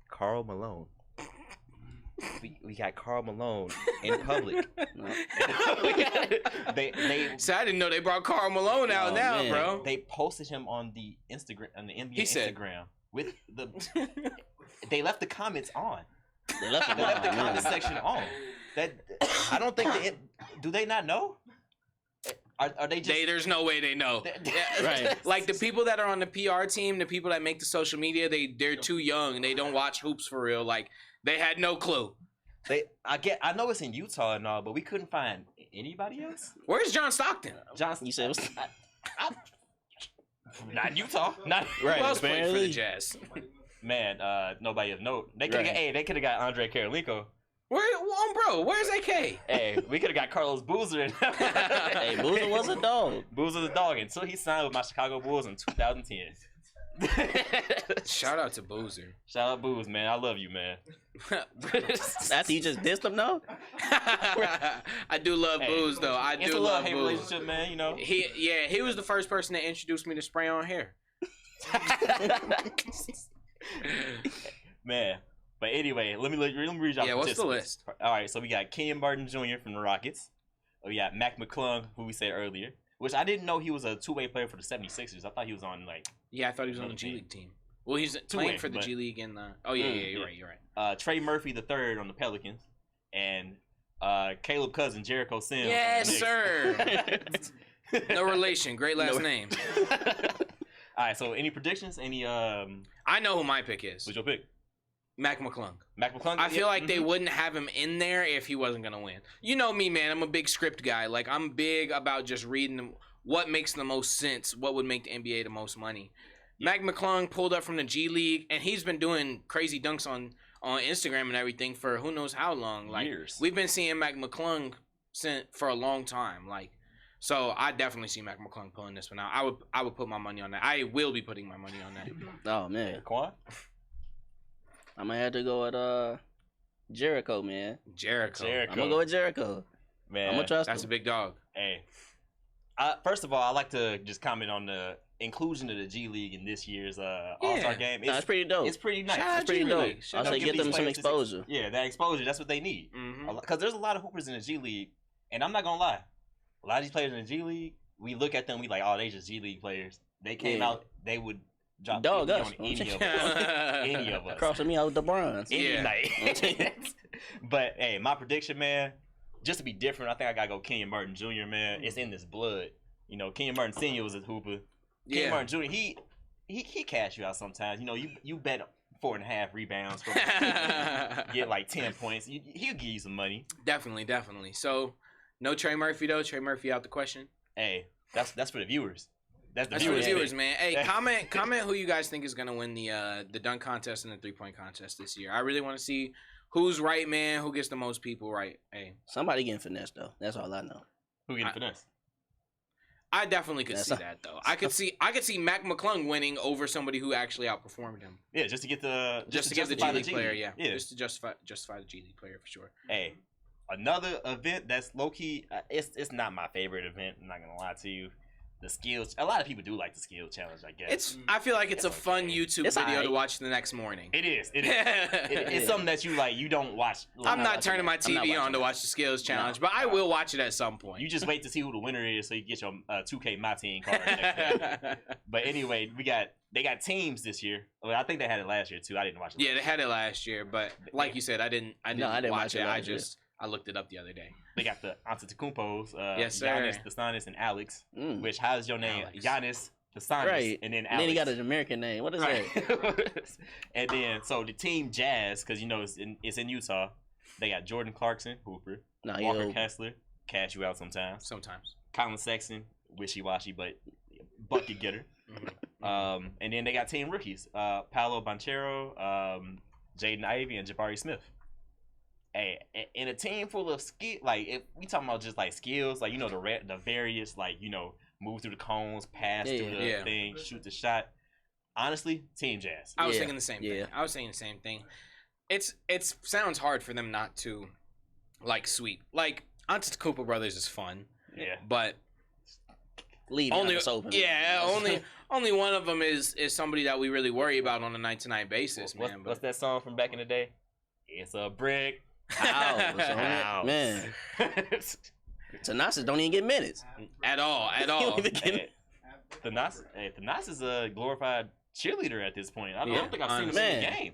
Karl Malone. we got Karl Malone in public. No. they So I didn't know they brought Karl Malone out Oh, now, man. bro. they posted him on the NBA He said- Instagram with the. They left the comments on. They left it They left the on, comment yeah. section on. That I don't think do they not know? Are they just There's no way they know. Right. Like the people that are on the PR team, the people that make the social media, they're too young and they don't watch hoops for real. Like they had no clue. I know it's in Utah and all, but we couldn't find anybody else. Where's John Stockton? Johnson, You said what's not in Utah. Not Right. Who else played for the barely. Jazz? man. Nobody of note. They could have Right. got. Hey, they could have got Andre Karolinko. Bro, where's AK? Hey, we could have got Carlos Boozer. Hey, Boozer was a dog. Boozer's a dog until he signed with my Chicago Bulls in 2010. Shout out to Boozer. Shout out Booze, man. I love you, man. After you just dissed him, though. I do love Hey, Booze though. I It's do a love love-hate Booze. relationship, man. You know. He was the first person that introduced me to spray on hair. Man. But anyway, let me read y'all. Yeah, what's the participants. All right, so we got Kenyon Martin Jr. from the Rockets. We got Mac McClung, who we said earlier, which I didn't know he was a two-way player for the 76ers. I thought he was on like Yeah, I thought he was on the G League team. Well, he's playing for the but- G League in the. Oh yeah, you're right. Trey Murphy the third on the Pelicans, and Caleb Cousin, Jericho Sims. Yes, on the sir. Knicks. No relation. Great last No. name. All right, so any predictions? Any I know who my pick is. what's your pick? Mac McClung. Mac McClung. I feel like they Mhm. wouldn't have him in there if he wasn't gonna win. You know me, man. I'm a big script guy. Like I'm big about just reading what makes the most sense, what would make the NBA the most money. Mac McClung pulled up from the G League, and he's been doing crazy dunks on Instagram and everything for who knows how long. Like Years. we've been seeing Mac McClung for a long time. Like, so I definitely see Mac McClung pulling this one out. I would put my money on that. I will be putting my money on that. Oh, man. Quan? I'm going to have to go with Jericho, man. Jericho. I'm going to go with Jericho. Man, I'm going to trust That's a him. big dog. Hey, first of all, I like to just comment on the inclusion of the G League in this year's All-Star game. Nah, it's pretty dope. It's pretty nice. Shout out It's pretty G dope. League. Shout I'll out say Give get these them some players this exposure. Yeah, that exposure. That's what they need. Mm-hmm. Because there's a lot of hoopers in the G League, and I'm not gonna lie, a lot of these players in the G League, we look at them, we like, oh, they just G League players. They came Yeah. out, they would drop Dog 50 us. on any of us. Any of us. Crossing me out with the bronze. Any Yeah. night. But hey, my prediction, man, just to be different, I think I gotta go Kenyon Martin Jr. Man, it's in this blood. You know, Kenyon Martin Sr. was a hooper. Kenyon Yeah. Martin Jr. He cash you out sometimes. You know, you bet 4.5 rebounds for get like 10 points. He'll give you some money. Definitely. So, no Trey Murphy though. Trey Murphy out the question. Hey, that's for the viewers. That's That's for the pick. viewers, man. Hey, comment who you guys think is gonna win the dunk contest and the 3-point contest this year. I really want to see who's right, man. Who gets the most people right? Hey, Somebody getting finessed, though. That's all I know. Who getting finesse? I definitely could That's see a- that though. I could see Mac McClung winning over somebody who actually outperformed him. Yeah, just to get the Just to get the G justify League player, yeah. Yeah. Just to justify the G League player for sure. Hey, another event that's low key. It's not my favorite event. I'm not gonna lie to you. The skills. A lot of people do like the skill challenge. I guess I feel like it's a It's fun okay. YouTube It's video to alright. watch the next morning. it is. It's Yeah. something that you like. You don't watch. I'm not turning my I'm not TV on watching to it. watch the skills challenge, No. but I will watch it at some point. You just wait to see who the winner is, so you get your 2K My Team card. the next day. But anyway, they got teams this year. Well, I think they had it last year too. I didn't watch it. Yeah, they had it last year, but like you said, I didn't didn't watch watch it. it I last year. looked it up the other day. They got the Antetokounmpos, Yes, sir. Giannis, Desanis, and Alex. Mm. Which how's your name? Alex. Giannis, Desanis, Right. and then Alex. And then he got an American name. What is Right. that? And then so the team Jazz, because you know it's in Utah. They got Jordan Clarkson, Hooper, Nah, Walker yo. Kessler, cash you out sometimes. Sometimes. Colin Sexton, wishy washy, but bucket getter. And then they got team rookies, Paolo Banchero, Jaden Ivey, and Jabari Smith. Hey, in a team full of skill, like if we talking about just like skills, like you know the various like you know move through the cones, pass Yeah, through the yeah. thing, shoot the shot. Honestly, Team Jazz. I was Yeah, thinking the same yeah. thing. I was saying the same thing. It sounds hard for them not to like sweep. Like Antetokounmpo brothers is fun, Yeah. but Leave only it open. only one of them is somebody that we really worry about on a night-to-night basis, man. What's that song from back in the day? It's a brick. Ow. Man. Thanasis don't even get minutes. At all. Thanas is a glorified cheerleader at this point. I don't think I've seen him in the game.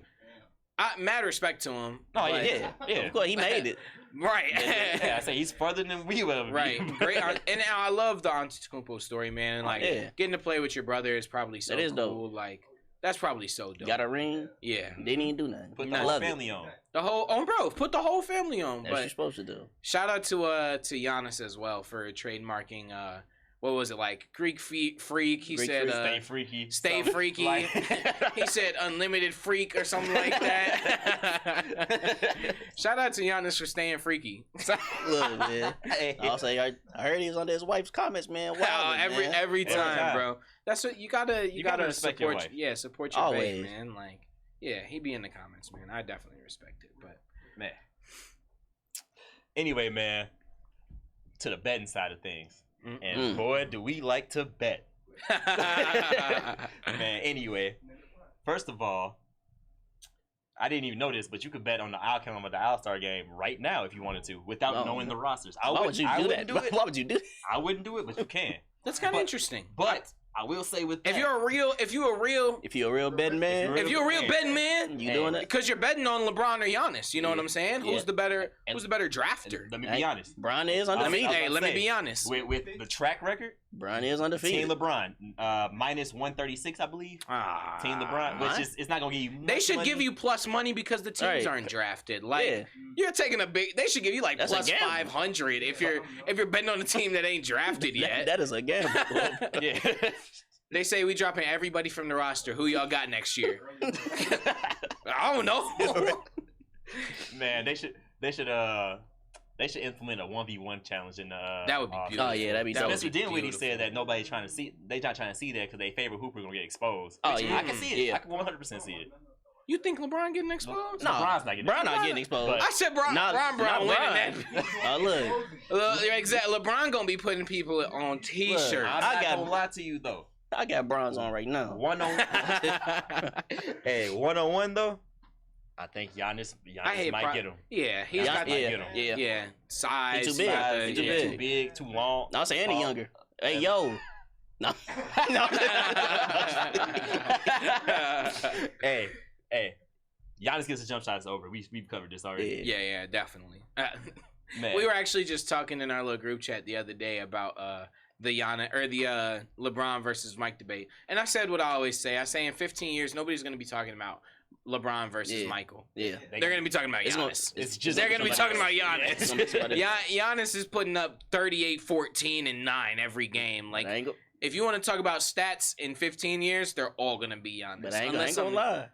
Mad respect to him. Oh yeah. Of course, he made it. Right. Yeah, I say he's further than we will ever be. Right. Great. And I love the Antetokounmpo story, man. Like getting to play with your brother is probably so cool. Dope. Like that's probably so dope. Got a ring. Yeah. Didn't even do nothing. Put the whole family on. The whole bro. Put the whole family on. That's what you're supposed to do. Shout out to Giannis as well for trademarking. What was it like? Greek freak. He said, "Stay freaky." Stay freaky. Like... he said, "Unlimited freak" or something like that. Shout out to Giannis for staying freaky. Look, man. I'll say I heard he was under his wife's comments, man. Wow, every time, bro. That's what you gotta respect support. Your wife. Yeah, support your babe, man. Like, yeah, he be in the comments, man. I definitely respect it, but man. Anyway, man, to the betting side of things. And boy, do we like to bet. Man, anyway, first of all, I didn't even know this, but you could bet on the outcome of the All-Star game right now if you wanted to, without knowing the rosters. Why would you do that? Why would you do that? I wouldn't do it, but you can. That's kind of interesting. But I will say with that, if you're a real betting man, you doing it because you're betting on LeBron or Giannis. You know what I'm saying? Who's the better drafter? Let me be honest. Bron is undefeated. Let me be honest. With the track record, Bron is undefeated. Team LeBron, minus 136, I believe. Team LeBron, which is it's not gonna give you. They should give you plus money because the teams aren't drafted. Like you're taking a big. They should give you like plus 500 if you're betting on a team that ain't drafted yet. That is a gamble. Yeah. They say we dropping everybody from the roster. Who y'all got next year? I don't know. Man, they should implement a 1v1 challenge in the. That would be beautiful. Oh yeah, that'd be dope. Mr. Dinwiddie said that nobody's trying to see. They not trying to see that because their favorite hooper gonna get exposed. Oh yeah, I can see it. Yeah. I can 100% see it. You think LeBron getting exposed? No, LeBron's not getting exposed. I said Bron winning that. Look, exactly. LeBron gonna be putting people on T-shirts. I'm not gonna lie to you though. I got bronze on right now. One-on-one though. I think Giannis might get him. Yeah, he's got get him. Yeah, size. He's too big. Too big, too long. Not saying any younger. Hey, yo. No. Hey. Giannis gets a jump shot. It's over. We've covered this already. Yeah, definitely. Man. We were actually just talking in our little group chat the other day about the LeBron versus Mike debate, and I said what I always say. I say in 15 years nobody's going to be talking about LeBron versus Michael. Yeah, they're going to be talking about Giannis. They're going to be talking about Giannis. Giannis is putting up 38, 14, and 9 every game. Like, if you want to talk about stats in 15 years, they're all going to be Giannis. But I ain't gonna lie.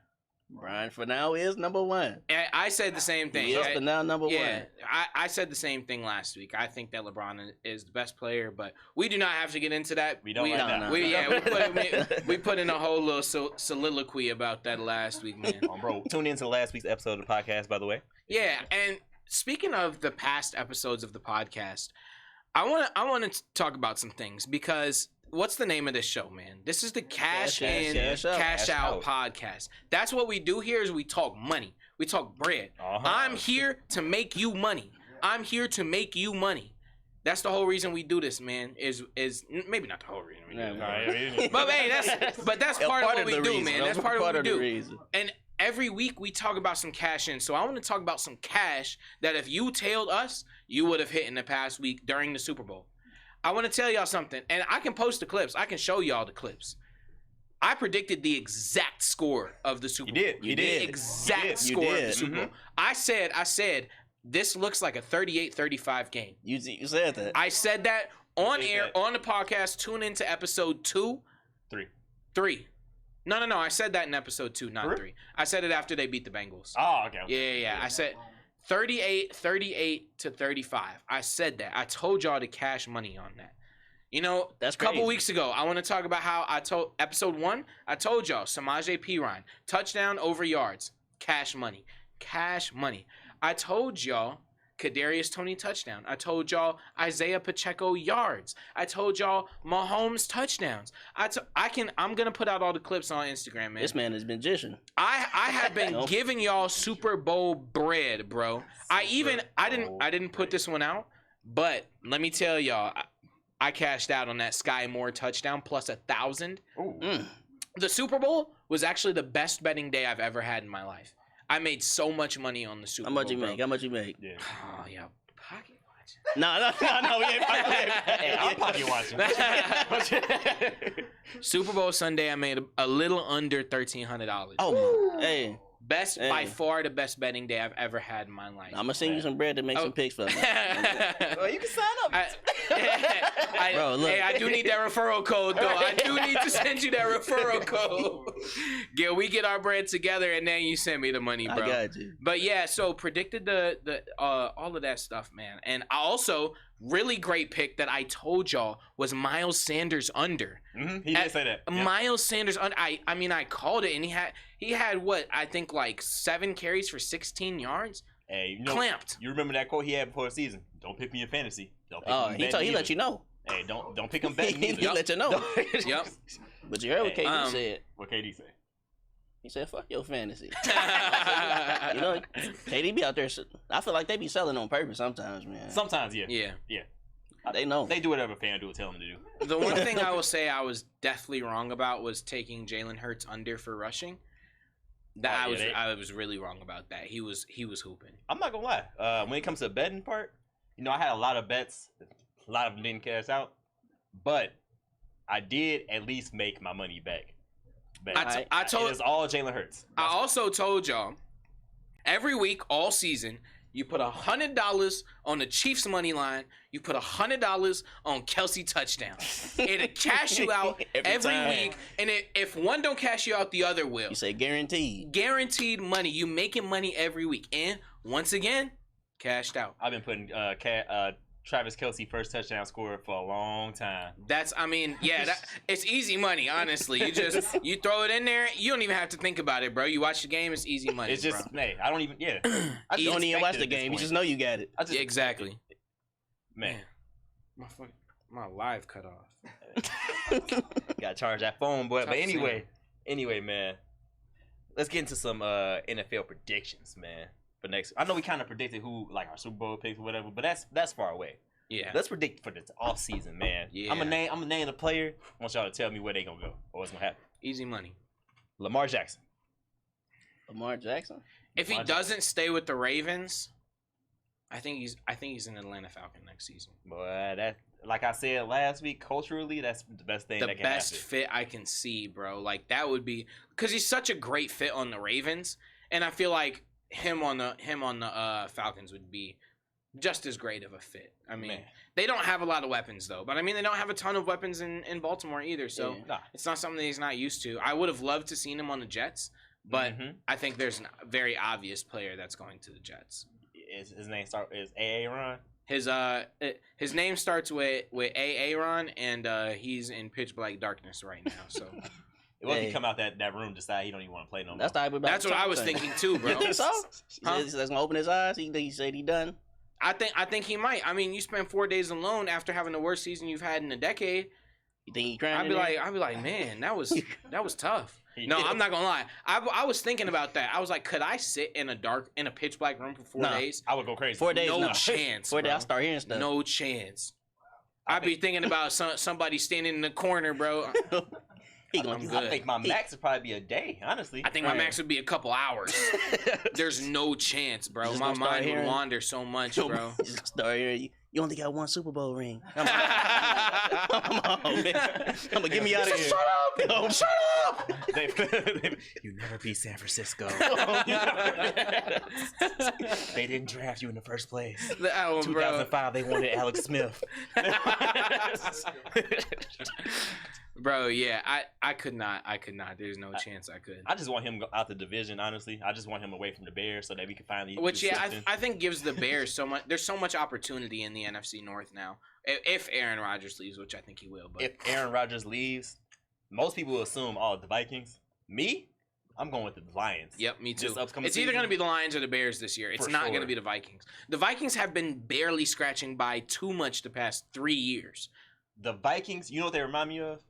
Brian for now is number one. I said the same thing. Yes, but now number one. I said the same thing last week. I think that LeBron is the best player, but we do not have to get into that. We don't. We put in a whole little soliloquy about that last week, man. Bro, tune into last week's episode of the podcast, by the way. Yeah, and speaking of the past episodes of the podcast, I want to talk about some things because. What's the name of this show, man? This is the Cash Out podcast. That's what we do here is we talk money. We talk bread. I'm here to make you money. I'm here to make you money. That's the whole reason we do this, man. Is maybe not the whole reason we do it. But hey, that's part of what we do, man. That's part of what we do. And every week we talk about some cash in. So I want to talk about some cash that if you tailed us, you would have hit in the past week during the Super Bowl. I want to tell y'all something, and I can post the clips. I can show y'all the clips. I predicted the exact score of the Super Bowl. You did. Exact score of the Super Bowl. I said, this looks like a 38-35 game. You said that. I said that on air, on the podcast. Tune into episode 2. 3. No. I said that in episode 2, not 3. I said it after they beat the Bengals. Oh, okay. Yeah. I said... 38 to 35. I said that. I told y'all to cash money on that. You know, that's a couple weeks ago, I want to talk about how I told episode 1, I told y'all Samaje Perine, touchdown over yards, cash money. I told y'all Kadarius Toney touchdown. I told y'all Isaiah Pacheco yards. I told y'all Mahomes touchdowns. I'm gonna put out all the clips on Instagram, man. This man is magician. I have been giving y'all Super Bowl bread, bro. I didn't put this one out, but let me tell y'all, I cashed out on that Sky Moore touchdown plus 1,000. The Super Bowl was actually the best betting day I've ever had in my life. I made so much money on the Super Bowl. How much you make? How much you make? Yeah. Oh yeah, pocket watch. No, we ain't pocket. Hey, I'm pocket watching. Super Bowl Sunday, I made a little under $1,300. Oh, hey. By far the best betting day I've ever had in my life. I'm gonna send you some bread to make some picks for me. Well, you can sign up. Bro, look. Hey, I do need that referral code though. I do need to send you that referral code. Yeah, we get our bread together and then you send me the money, bro. I got you. But yeah, so predicted the all of that stuff, man. And I also really great pick that I told y'all was Miles Sanders under. He did say that. Yep. Miles Sanders under. I mean I called it and he had what I think like 7 carries for 16 yards. Hey, clamped. You remember that quote he had before the season? Don't pick me in fantasy. Don't pick he let you know. Hey, don't pick him betting either. He let you know. Yep. But you heard what KD said. What KD say? He said, "Fuck your fantasy." You know, KD be out there. I feel like they be selling on purpose sometimes, man. Sometimes, yeah. Yeah. They know. They do whatever FanDuel tell them to do. The one thing I will say I was definitely wrong about was taking Jalen Hurts under for rushing. I was really wrong about that. He was hooping. I'm not gonna lie. When it comes to the betting part, I had a lot of bets. A lot of them didn't cash out, but I did at least make my money back. I told it's all Jalen Hurts. I also told y'all every week all season you put $100 on the Chiefs money line. You put $100 on Kelsey touchdown. It'll cash you out every week. And if one don't cash you out, the other will. You say guaranteed. Guaranteed money. You making money every week. And once again, cashed out. I've been putting Travis Kelsey first touchdown scorer for a long time. It's easy money, honestly. You throw it in there, you don't even have to think about it, bro. You watch the game, it's easy money. It's just, bro. Hey, I don't even, I don't even watch the game. You just know you got it. Exactly. Man. My live cut off. Gotta charge that phone, boy. But anyway, man. Let's get into some NFL predictions, man. For next, I know we kind of predicted who like our Super Bowl picks or whatever, but that's far away. Yeah. Let's predict for this off season, man. Yeah. I'm gonna name the player. I want y'all to tell me where they gonna go or what's gonna happen. Easy money. Lamar Jackson. Lamar Jackson. If he doesn't stay with the Ravens, I think he's an Atlanta Falcon next season. Boy, that like I said last week, culturally, that's the best thing. The best fit I can see, bro. Like that would be because he's such a great fit on the Ravens, and I feel like him on the Falcons would be just as great of a fit. I mean, they don't have a lot of weapons though, but I mean they don't have a ton of weapons in Baltimore either. So it's not something that he's not used to. I would have loved to seen him on the Jets, but I think there's a very obvious player that's going to the Jets. His name is Aaron. His name starts with Aaron, and he's in pitch black darkness right now. So. What if he come out that room, decide he don't even want to play no more? That's what I was thinking too, bro. You think so? Huh? He's gonna open his eyes. He said he done. I think he might. I mean, you spent 4 days alone after having the worst season you've had in a decade. You think he crying? I'd be like, man, that was tough. No, I'm not gonna lie. I was thinking about that. I was like, could I sit in a pitch black room for 4 days? I would go crazy. 4 days, no chance. 4 days, I start hearing stuff. No chance. I'd be thinking about somebody standing in the corner, bro. I think my max would probably be a day, honestly. I think my max would be a couple hours. There's no chance, bro. My mind would wander so much, bro. Just start hearing you only got 1 Super Bowl ring. Come on, man. Come on, get me out of here. Shut up! Shut up! You never beat San Francisco. They didn't draft you in the first place. 2005, they wanted Alex Smith. Bro, yeah, I could not. There's no chance I could. I just want him out the division, honestly. I just want him away from the Bears so that we can finally. Which, I think gives the Bears so much. There's so much opportunity in the NFC North now. If Aaron Rodgers leaves, which I think he will. But if Aaron Rodgers leaves, most people will assume, the Vikings. Me, I'm going with the Lions. Yep, me too. This upcoming It's either season? going to be the Lions or the Bears this year. It's For not going to sure. be the Vikings. The Vikings have been barely scratching by too much the past 3 years. The Vikings, you know what they remind me of?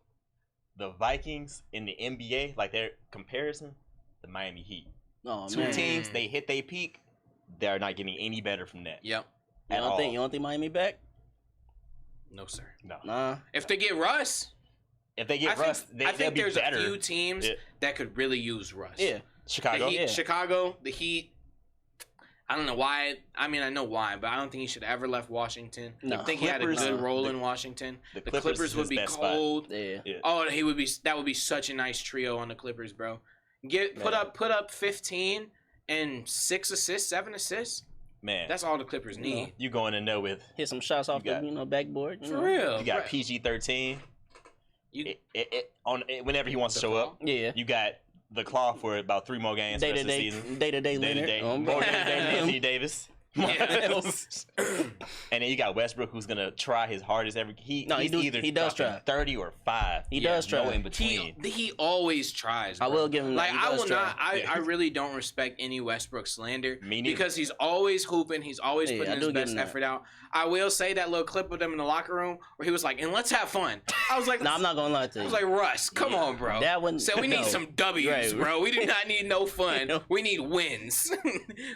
The Vikings in the NBA, like their comparison, the Miami Heat. Oh Two man, teams, they hit their peak. They're not getting any better from that. Yep. you at don't all. think Miami back? No, sir. No. Nah. If they get Russ, If they get Russ, I they'll think be there's better. a few teams Yeah. that could really use Russ. Yeah. Chicago. The Heat, Yeah. Chicago, the Heat. I don't know why. I mean, I know why, but I don't think he should have ever left Washington. No. I think he had a Clippers- good role the- in Washington. the The Clippers Clippers is would his be best spot. cold. Yeah. Yeah. Oh, that would be such a nice trio on the Clippers, bro. Put Man. up 15 and 6 assists, 7 assists. Man, That's all the Clippers You know, need. you going in there with Hit some shots off got- the backboard. For know. real. you got Right. PG-13. You- Whenever he wants to show up, Yeah. you got the claw for about 3 more games Day rest to of the day, season. day to day, Day to Leonard. day, Um, more day to day, him. Anthony Davis. Yeah. And then you got Westbrook, who's gonna try his hardest every. He He's either does dropping try. 30 or 5. He Yeah, does try. No in between. He always tries. I Bro. will give him Like he I does will try. not. Yeah. I really don't respect any Westbrook slander Me neither. because he's always hooping. He's always Yeah, I putting do his give best him that. effort out. I will say that little clip with him in the locker room where he was like, "And let's have fun." I was like, No, I'm not gonna lie to I you. was like, Russ, come on, bro. That one. So we need no. some W's, Right. bro. We do not need no fun. No. We need wins.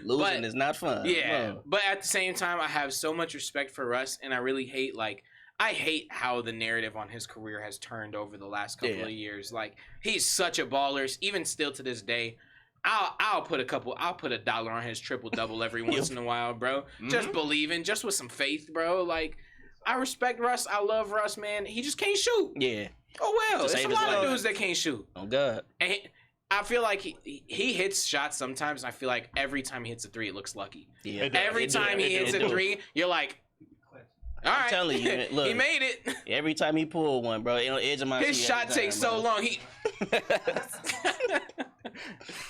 Losing But- is not fun. Yeah, No. but at the same time, I have so much respect for Russ, and I really hate I hate how the narrative on his career has turned over the last couple Yeah. of years. Like he's such a baller, even still to this day. I'll put a dollar on his triple double every once in a while, bro. Just believing, just with some faith, bro. Like I respect Russ, I love Russ, man. He just can't shoot. Yeah. Oh well, To there's a save his lot of life. dudes that can't shoot. Oh God. And I feel like he hits shots sometimes, and I feel like every time he hits a 3, it looks lucky. Yeah. It does. Every It do, time he it hits do. a 3, you're like, all right, telling you, man, look. he made it. Every time he pulled one, bro, on the edge of my His seat shot every time, takes so bro. long. He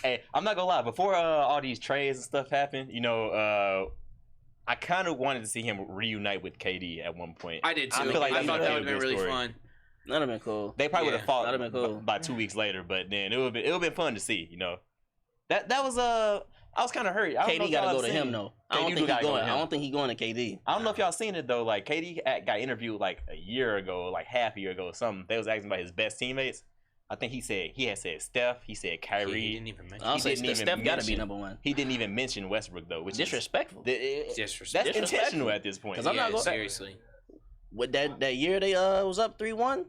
Hey, I'm not gonna lie. Before all these trades and stuff happened, I kind of wanted to see him reunite with KD at one point. I did too. I feel like I that'd thought be a that would have been good really story. fun. That'd have been cool. They probably would Yeah, have fought that'd have been cool. by 2 weeks later, but then it would have been fun to see. That was I was kind of hurt. I don't know KD if gotta y'all go to seen him it. though. KD I don't think gotta he go going. to I him. don't think he going to KD. I don't know if y'all seen it though. Like KD got interviewed like a year ago, like half a year ago or something. They was asking about his best teammates. I think he had said Steph. He said Kyrie. He didn't even mention. I'll He say didn't even Steph got to be mention- number one. He didn't even mention Westbrook though, which Disrespectful. is Disrespect. that's intentional at this point. 'Cause I'm not gonna- seriously. With that year they was up 3-1.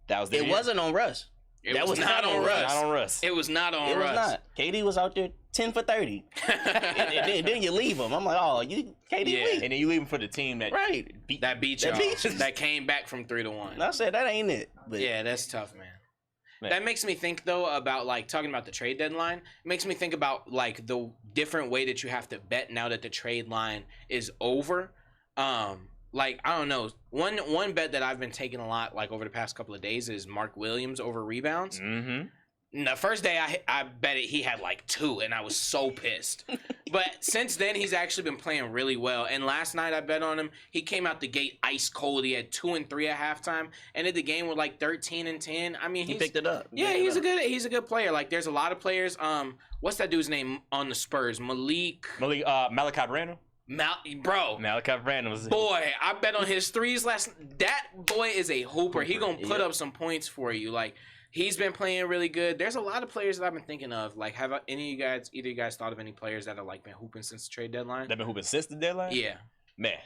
That was the It year. wasn't on Russ. That was not on Russ. Not on Russ. It was not on It was Russ. not. KD was out there 10 for 30. and then you leave him. I'm like, oh, you KD Yeah. leave. And then you leave him for the team that Right. beat That beat That y'all. beat you. That came back from 3-1. And I said that ain't it. But Yeah, that's tough, man. Man. That makes me think though about talking about the trade deadline. It makes me think about the different way that you have to bet now that the trade line is over. I don't know. One bet that I've been taking a lot over the past couple of days is Mark Williams over rebounds. Mm-hmm. And the first day I bet it he had 2, and I was so pissed. But since then he's actually been playing really well. And last night I bet on him. He came out the gate ice cold. He had 2 and 3 at halftime. Ended the game with 13 and 10. I mean he picked it up. yeah, he's a good player. There's a lot of players. What's that dude's name on the Spurs? Malachi Brandon. Bro. Malachi Brandon was Boy, I bet on his threes last. That boy is a hooper. He gonna put yeah. up some points for you. He's been playing really good. There's a lot of players that I've been thinking of. Have either of you guys thought of any players that have been hooping since the trade deadline? They've been hooping since the deadline. Yeah. Man,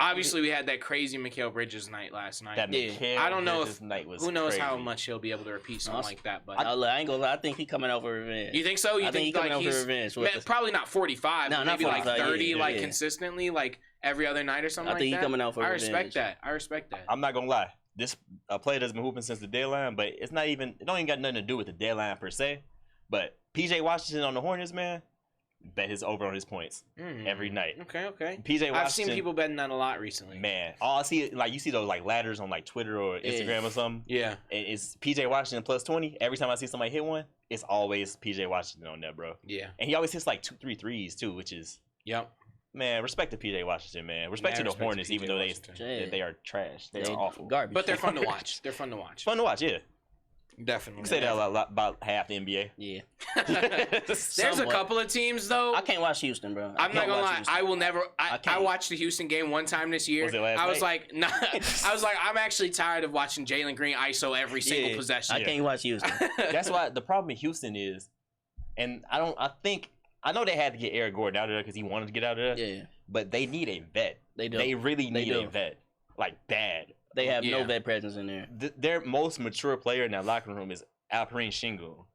Obviously, we had that crazy Mikal Bridges night last night. that Yeah. Mikal I don't know Bridges night was Who knows crazy. how much he'll be able to repeat something like that? But I ain't gonna lie. I think he coming out for revenge. you think so? You I think he coming out for he's revenge. Man, probably not 45, No, but not maybe 45, 30, yeah. consistently, every other night or something I think like he that. coming out for I revenge. respect that. I respect that. I'm not gonna lie. This player that's been hooping since the deadline, but it don't even got nothing to do with the deadline per se. But PJ Washington on the Hornets, man, bet his over on his points every night. Okay. PJ Washington, I've seen people betting that a lot recently. man. All I see, you see those ladders on Twitter or Instagram or something. Yeah. And it's PJ Washington plus 20. Every time I see somebody hit one, it's always PJ Washington on there, bro. Yeah. And he always hits 2-3 threes too, which is, Yep. man, respect to PJ Washington, man. Respect to the Respect to Hornets, even PJ though Washington. Yeah. they are trash. They are awful. Garbage. But they're fun to watch. They're fun to watch. Fun to watch, yeah. You Definitely. can say that a lot about half the NBA. Yeah. There's a Somewhat. couple of teams though. I can't watch Houston, bro. I'm not gonna lie. Houston. I will never. I can't. watched the Houston game one time this year. Was it last I was night? like, nah. I was like, I'm actually tired of watching Jalen Green ISO every single possession. I can't watch Houston. That's why the problem in Houston is, and I know they had to get Eric Gordon out of there because he wanted to get out of there. Yeah. But they need a vet. They do. They really They need do. a vet. Like bad. They have Yeah. no vet presence in there. Their most mature player in that locker room is Alperen Shingo.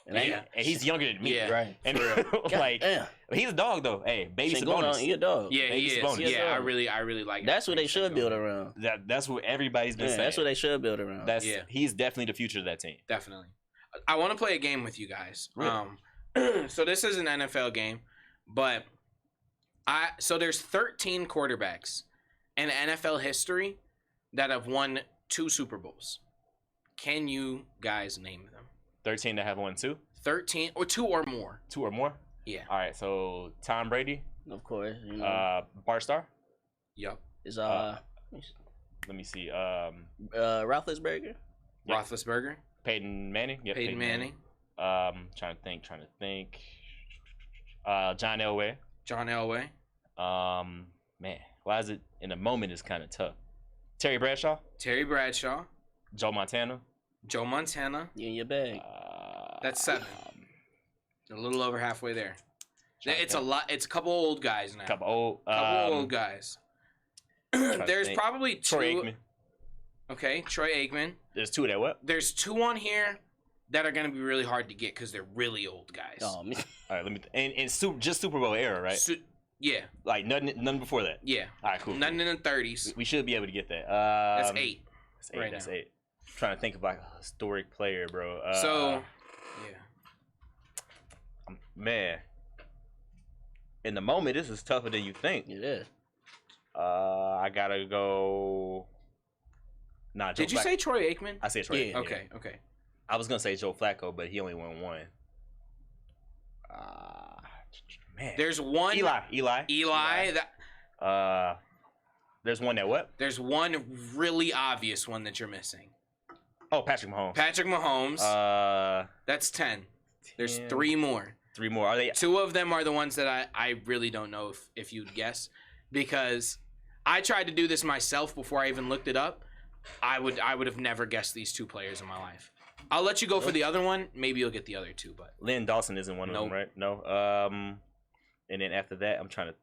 And, Yeah. and he's younger than me. Yeah. Right. And God like damn. he's a dog though. Hey, baby Shit going on. Sabonis. He a dog. Yeah, he Maybe is. Sabonis. Yeah, I really like. That's what they Alperen should Sengun. build around. That's what everybody's been Yeah, saying. that's what they should build around. He's definitely the future of that team. Definitely. I want to play a game with you guys. Really? So this is an NFL game, but so there's 13 quarterbacks in NFL history that have won 2 Super Bowls. Can you guys name them? 13 to have won 2? 13 or 2 or more. 2 or more? Yeah. All right, so Tom Brady, Of course, you know. Bart Starr. Yep. Is Let me see. Roethlisberger? Yeah. Roethlisberger. Peyton Manning. Yep, Peyton Manning. Trying to think. John Elway. John Elway. Man, why is it in the moment? It's kind of tough. Terry Bradshaw. Terry Bradshaw. Joe Montana. Joe Montana. You in your bag. That's 7. A little over halfway there. Trying to It's a think. lot. It's a couple old guys now. Couple old. Old guys. to There's think. probably 2. Troy Aikman. Okay, Troy Aikman. There's 2 that what? There's 2 on here that are gonna be really hard to get because they're really old guys. Oh, man. All right, let me. And just Super Bowl era, right? Yeah, Like none before that. yeah. All right, cool. None in the 30s. We should be able to get that. That's 8. That's 8. right That's now. 8. I'm trying to think of like a historic player, bro. So, yeah. Man, in the moment, this is tougher than you think. It is. I gotta go. Nah, Joe Did you say Troy Aikman? I said Troy. Yeah. Aikman, Okay, okay. I was gonna say Joe Flacco, but he only won 1. Man. There's one. Eli. That There's one that what? there's one really obvious one that you're missing. Oh, Patrick Mahomes. Patrick Mahomes. That's 10. There's 10. 3 more. 3 more. Are they? 2 of them are the ones that I really don't know if you'd guess, because I tried to do this myself before I even looked it up. I would have never guessed these 2 players in my life. I'll let you go for the other one. Maybe you'll get the other 2, but Lynn Dawson isn't one of Nope. them, right? No. And then after that, I'm trying to.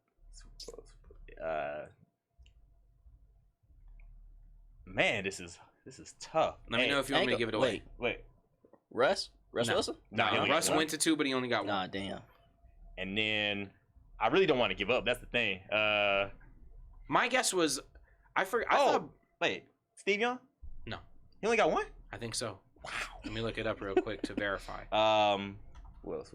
Man, this is tough. let me know if you want me to give it away. Wait. Russ? Russ No. Wilson? Nah, he only Russ got 1. went to 2, but he only got 1. Nah, damn. And then I really don't want to give up. That's the thing. My guess was, I Oh, thought, wait. Steve Young? No. He only got 1? I think so. Wow. Let me look it up real quick to verify. Who else?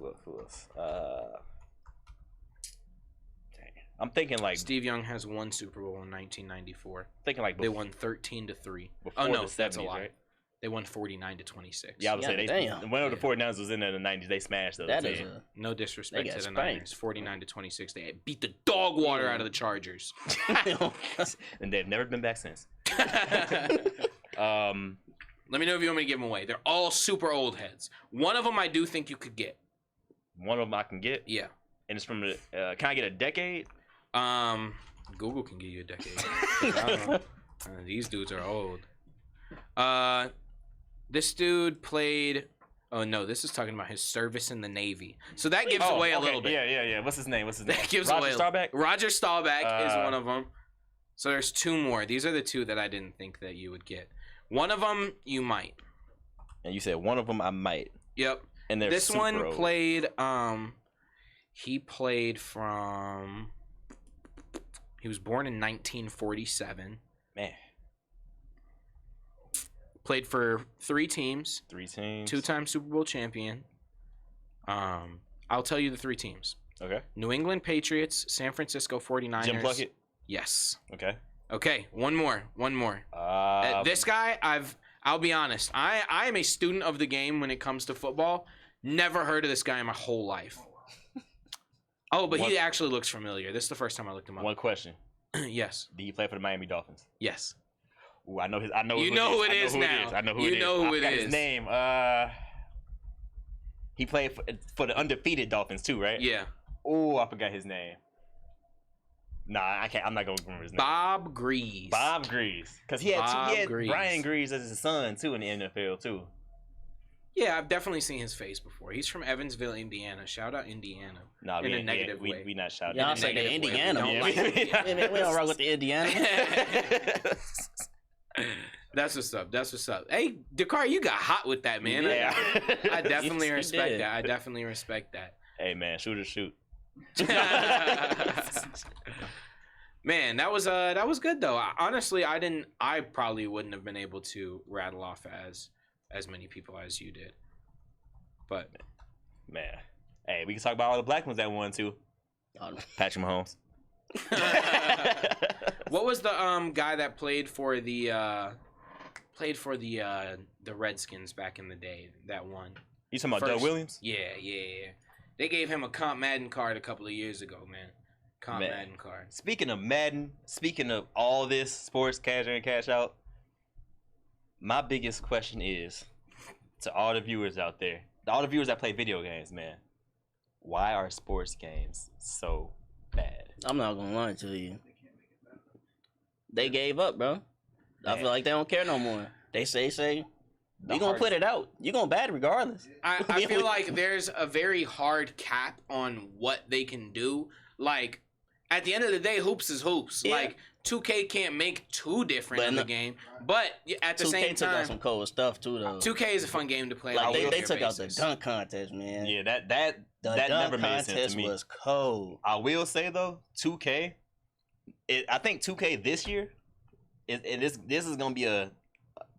Dang. I'm thinking like Steve Young has 1 Super Bowl in 1994. They won 13-3. before Oh no, the that's a 70s, lie. right? They won 49-26. Yeah, I would say they. damn. Whenever the 49ers was in there in the 90s, they smashed those. That is teams. No disrespect They to got the spanked. Niners. 49-26. They beat the dog water out of the Chargers. and they've never been back since. Let me know if you want me to give them away. They're all super old heads. One of them I do think you could get. One of them I can get, Yeah. and it's from the. Can I get a decade? Google can give you a decade. These dudes are old. This dude played. Oh no, this is talking about his service in the Navy. So that gives away a little bit. Yeah. What's his name? That gives Roger away. Staubach? Roger Staubach is one of them. So there's 2 more. These are the 2 that I didn't think that you would get. One of them you might. And you said one of them I might. Yep. And they're This super one old. played. He played from. He was born in 1947. Man, Played for 3 teams. 3 teams. 2-time Super Bowl champion. I'll tell you the 3 teams. Okay. New England Patriots, San Francisco 49ers. Jim Plunkett. Yes. Okay. Okay, one more. This guy, I'll be honest. I am a student of the game when it comes to football. Never heard of this guy in my whole life. Oh, but he actually looks familiar. This is the first time I looked him up. One question: Yes. do you play for the Miami Dolphins? Yes. Ooh, I know his. I know. You know who it is now. I know who You it is. know who I it forgot is. his name. He played for the undefeated Dolphins too, right? Yeah. Oh, I forgot his name. Nah, I can't. I'm not gonna remember his name. Bob Grease. Bob Grease, because he had Grease. Brian Grease as his son too in the NFL too. Yeah, I've definitely seen his face before. He's from Evansville, Indiana. Shout out Indiana. Nah, In a negative way. We not shouting. Y'all In a say the negative way. Indiana. We don't Yeah, like it. We don't rock with the Indiana. That's what's up. That's what's up. Hey, Dakar, you got hot with that, man. Yeah. I definitely He respect did. that. I definitely respect that. Hey man, shoot or shoot. Man, that was good though. Honestly, I probably wouldn't have been able to rattle off as many people as you did. But Man, hey, we can talk about all the black ones that won too. Patrick Mahomes. what was the guy that played for the Redskins back in the day that won? You talking about Doug Williams? Yeah. They gave him a Comp Madden card a couple of years ago, man. Madden card. Speaking of Madden, speaking of all this sports cash in and cash out, my biggest question is to all the viewers out there, all the viewers that play video games, man, why are sports games so bad? I'm not gonna lie to you. They gave up, bro. I feel like they don't care no more. They say we gonna put it out. You gonna bat regardless. I feel like there's a very hard cap on what they can do. Like, at the end of the day, hoops is hoops. Yeah. Like, 2K can't make too different But of a game. But at the 2K same took out time, some cold stuff too, though. 2K is a fun game to play. Like on a they regular took out the basis. dunk contest, man. Yeah, The that dunk never made sense contest to me. was cold. I will say though, 2K, I think 2K this year, this is gonna be a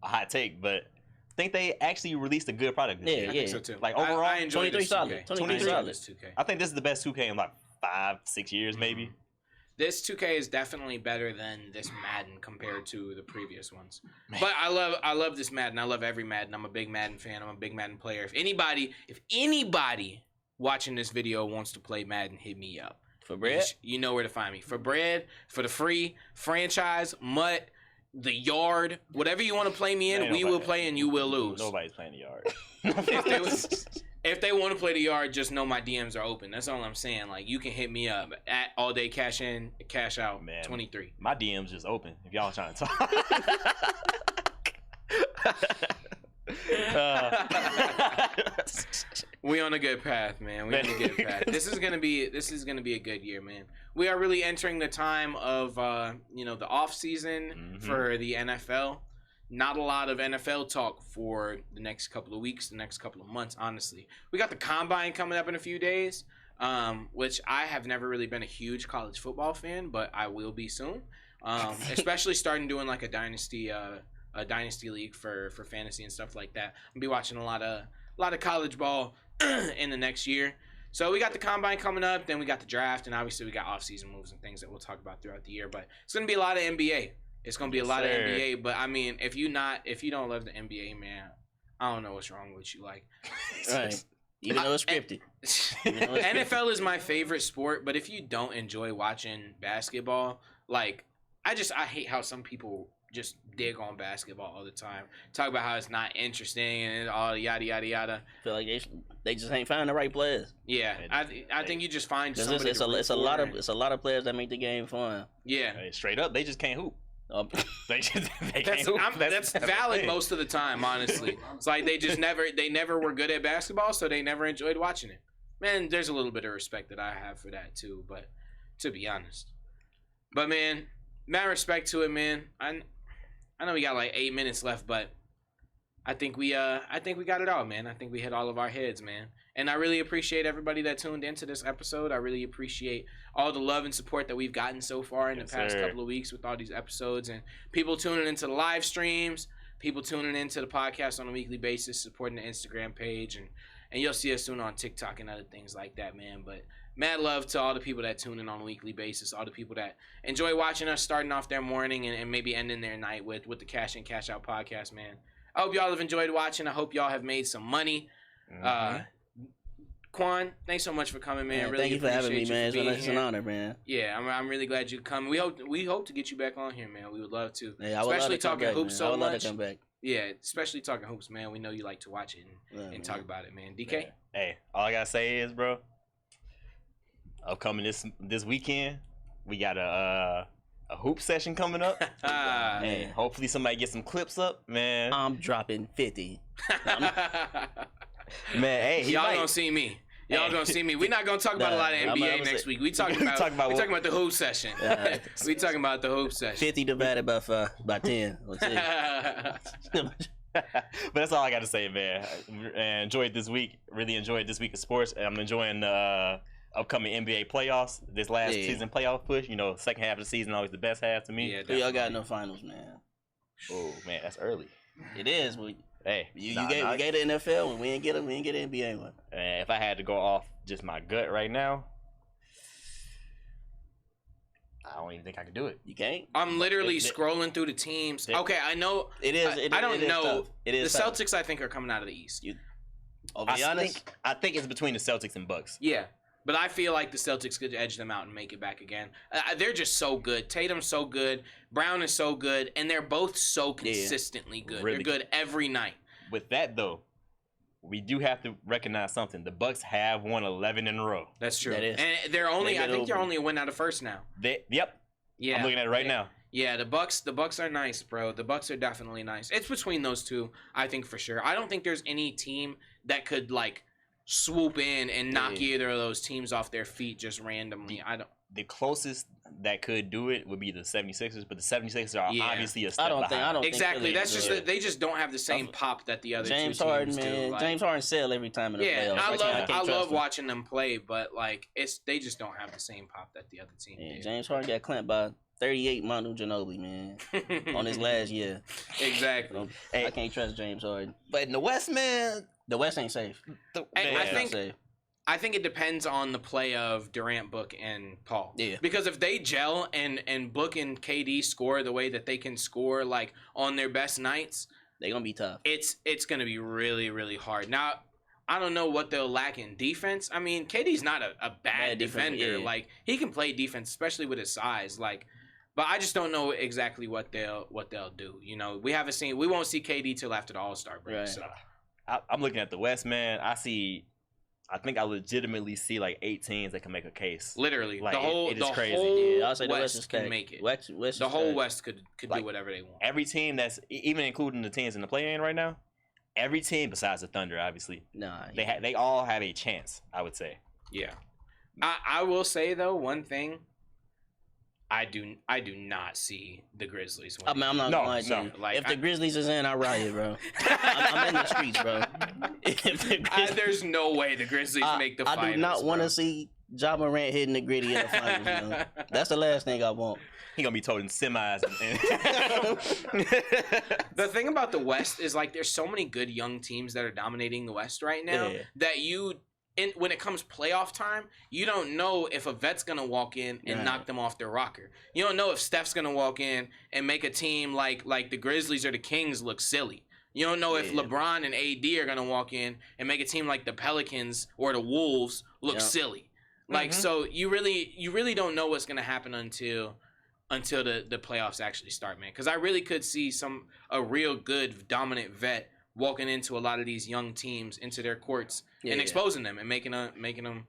hot take, but I think they actually released a good product this Yeah, year. I think so too. Like, overall, I enjoyed 23 this solid. 2K. 23 I enjoyed solid. this 2K. I think this is the best 2K in like 5-6 years, maybe. This 2K is definitely better than this Madden compared to the previous ones. But I love this Madden. I love every Madden. I'm a big Madden fan. I'm a big Madden player. If anybody watching this video wants to play Madden, hit me up. For bread? You know where to find me. For bread, for the free, franchise, mutt, the yard, whatever you want to play me in, Ain't we nobody- will play and you will lose. Nobody's playing the yard. If they want to play the yard, just know my DMs are open. That's all I'm saying. Like, you can hit me up at all day cash in, cash out, Man. 23. My DM's just open if y'all trying to talk. We on a good path, man. We on a good path. This is gonna be a good year, man. We are really entering the time of the off season for the NFL. Not a lot of NFL talk for the next couple of weeks, the next couple of months, honestly. We got the Combine coming up in a few days, which I have never really been a huge college football fan, but I will be soon. Especially starting doing like a dynasty league for fantasy and stuff like that. I'll be watching a lot of college ball in the next year. So we got the Combine coming up, then we got the draft, and obviously we got off-season moves and things that we'll talk about throughout the year. But it's gonna be a lot of NBA. It's gonna be a lot of NBA. But I mean, if you don't love the NBA, man, I don't know what's wrong with you. Like, Right. Even though it's scripted. NFL is my favorite sport, but if you don't enjoy watching basketball, like, I hate how some people just dig on basketball all the time. Talk about how it's not interesting and all yada yada yada. Feel like they just ain't finding the right players. Yeah, I think you just find somebody. It's a lot of players that make the game fun. Yeah, Hey, straight up, they just can't hoop. They can't that's, hoop. that's valid most of the time, honestly. It's like they never were good at basketball, so they never enjoyed watching it. Man, there's a little bit of respect that I have for that too, but to be honest. But man, mad respect to it, man. I know we got like 8 minutes left, but I think we got it all, man. I think we hit all of our heads, man. And I really appreciate everybody that tuned into this episode. I really appreciate all the love and support that we've gotten so far in the past couple of weeks with all these episodes, and people tuning into the live streams, people tuning into the podcast on a weekly basis, supporting the Instagram page, and you'll see us soon on TikTok and other things like that, man. But mad love to all the people that tune in on a weekly basis, all the people that enjoy watching us starting off their morning and maybe ending their night with the Cash In, Cash Out podcast, man. I hope y'all have enjoyed watching. I hope y'all have made some money. Quan, thanks so much for coming, man. Really thank you for having me, man. being It's an here. honor, man. Yeah, I'm really glad you come. We hope to get you back on here, man. We would love to. Yeah, I would especially love to come talking back, hoops man. I so would love much. to come back. Yeah, especially talking hoops, man. We know you like to watch it and Man. talk about it, man. DK. Hey, all I gotta say is, bro, upcoming this weekend, we got a hoop session coming up. Ah, Man, hopefully somebody get some clips up, man. I'm dropping 50. Man, hey, he y'all might. gonna see me. Y'all Hey. gonna see me. We're not gonna talk about a lot of I'm NBA gonna next say- week. We talking We about talking about we what- talking about the hoop session. Yeah. We talking about the hoop session. 50 divided by 10. Let's see. But that's all I got to say, man. I enjoyed this week. Really enjoyed this week of sports. And I'm enjoying the upcoming NBA playoffs. This last Yeah. season playoff push. You know, second half of the season always the best half to me. Yeah, Who y'all got definitely. no finals, man? Oh man, that's early. It is. But Hey, you nah, gave nah. we gave the NFL one. We ain't get NBA one. And if I had to go off just my gut right now, I don't even think I could do it. You can't. I'm literally It- scrolling through the teams. it- Okay, I know. It is. I don't it is know. tough. It The is tough. Celtics, I think, are coming out of the East. I'll be honest. I think it's between the Celtics and Bucks. Yeah, but I feel like the Celtics could edge them out and make it back again. They're just so good. Tatum's so good. Brown is so good, and they're both so consistently good. Really They're good every night. With that though, we do have to recognize something. The Bucks have won 11 in a row. That's true. That is. And they're only. They I get think they're over. only a win out of first now. Yep. Yeah, I'm looking at it right now. Yeah, the Bucks are nice, bro. The Bucks are definitely nice. It's between those two, I think for sure. I don't think there's any team that could like swoop in and knock Yeah. either of those teams off their feet just randomly. I don't. The closest that could do it would be the 76ers, but the 76ers are Yeah. obviously a step I don't behind. think Exactly. Philly That's is just good. that they just don't have the same pop that the other James two Harden, teams do. man. Like, James Harden sell every time in the yeah, playoffs. I can't love trust him. watching them play, but like they just don't have the same pop that the other team Yeah, did. James Harden got clamped by 38 Manu Ginobili, man, on his last year. Exactly. Hey. I can't trust James Harden. But in the West, man, The West ain't safe. Hey, man, I think- safe. I think it depends on the play of Durant, Book, and Paul. Yeah. Because if they gel and Book and KD score the way that they can score, like on their best nights, They gonna be tough. it's gonna be really, really hard. Now, I don't know what they'll lack in defense. I mean, KD's not a bad Bad defender, defender. yeah. Like he can play defense, especially with his size. Like, but I just don't know exactly what they'll do. You know, we won't see KD till after the All-Star break. Right. So. I'm looking at the West, man. I think I legitimately see like 8 teams that can make a case. Literally, Like, the whole it is crazy. whole Yeah, I'll say the West West is can stacked. make it. West The is whole stacked. West could Like, do whatever they want. Every team that's even including the teams in the play-in right now, every team besides the Thunder, obviously, Nah, they all have a chance. I would say. Yeah, I will say though one thing. I do not see the Grizzlies I winning. mean, I'm not No, gonna lie to no. you. Like, If the Grizzlies is in, I riot, bro. I'm in the streets, bro. If the Grizzlies, There's no way the Grizzlies make the finals. I do not want bro. to see Ja Morant hitting the gritty in the finals. You know? That's the last thing I want. He gonna be told in semis. The thing about the West is like there's so many good young teams that are dominating the West right now Yeah. that when it comes playoff time, you don't know if a vet's gonna walk in and Right. knock them off their rocker. You don't know if Steph's gonna walk in and make a team like the Grizzlies or the Kings look silly. You don't know if Yeah. LeBron and AD are gonna walk in and make a team like the Pelicans or the Wolves look Yeah. silly. Like Mhm. so, you really don't know what's gonna happen until the playoffs actually start, man. Because I really could see a real good dominant vet walking into a lot of these young teams into their courts and Yeah. exposing them and making them.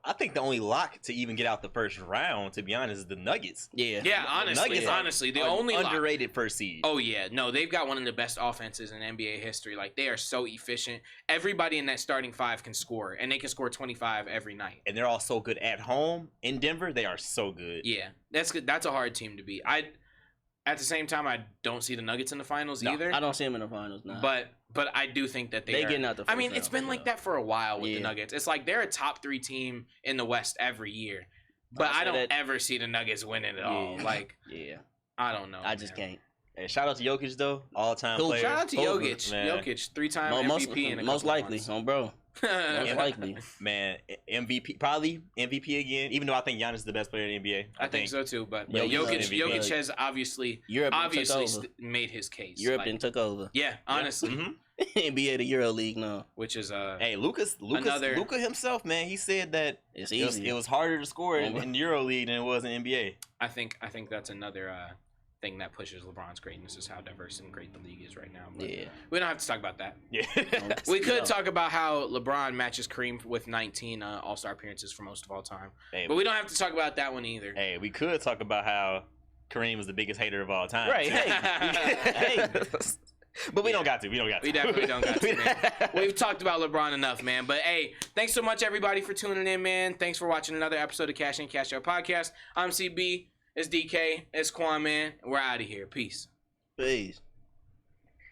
I think the only lock to even get out the first round, to be honest, is the Nuggets. Yeah. Yeah, Nuggets are honestly, the An only lock. underrated first seed. Oh yeah, no, they've got one of the best offenses in NBA history. Like they are so efficient. Everybody in that starting five can score, and they can score 25 every night. And they're all so good at home in Denver. They are so good. Yeah, that's good. That's a hard team to beat. At the same time, I don't see the Nuggets in the finals No, either. I don't see him in the finals now. But I do think that they are. getting out the I first mean, round it's been for like sure. that for a while with the Yeah. Nuggets. It's like they're a top 3 team in the West every year, but I'll say I don't that- ever see the Nuggets winning at all. Yeah. Like Yeah, I don't know. I just man. can't. And shout out to Jokic though, all time Cool. player. Shout out to Hooper, Jokic. man. Jokic, 3-time Most MVP in a most couple likely, months. bro. Most likely. Man, MVP, probably MVP again. Even though I think Giannis is the best player in the NBA. I think so too, but But Jokic has obviously Europe took over. made his case. Europe and took over. Yeah, honestly, NBA the Euro League now. which is Hey, Luka himself, man, he said that It's easy. it was harder to score in Euro League than it was in NBA. I think that's another thing that pushes LeBron's greatness is how diverse and great the league is right now. But Yeah. we don't have to talk about that. Yeah. We could talk about how LeBron matches Kareem with 19 All-Star appearances for most of all time. Hey, But we don't have to talk about that one either. Hey, we could talk about how Kareem was the biggest hater of all time. Right. Hey. But we don't got to. We definitely don't got to, man. We've talked about LeBron enough, man. But hey, thanks so much, everybody, for tuning in, man. Thanks for watching another episode of Cash In, Cash Out Podcast. I'm CB. It's DK. It's Quan, man. We're out of here. Peace. Peace.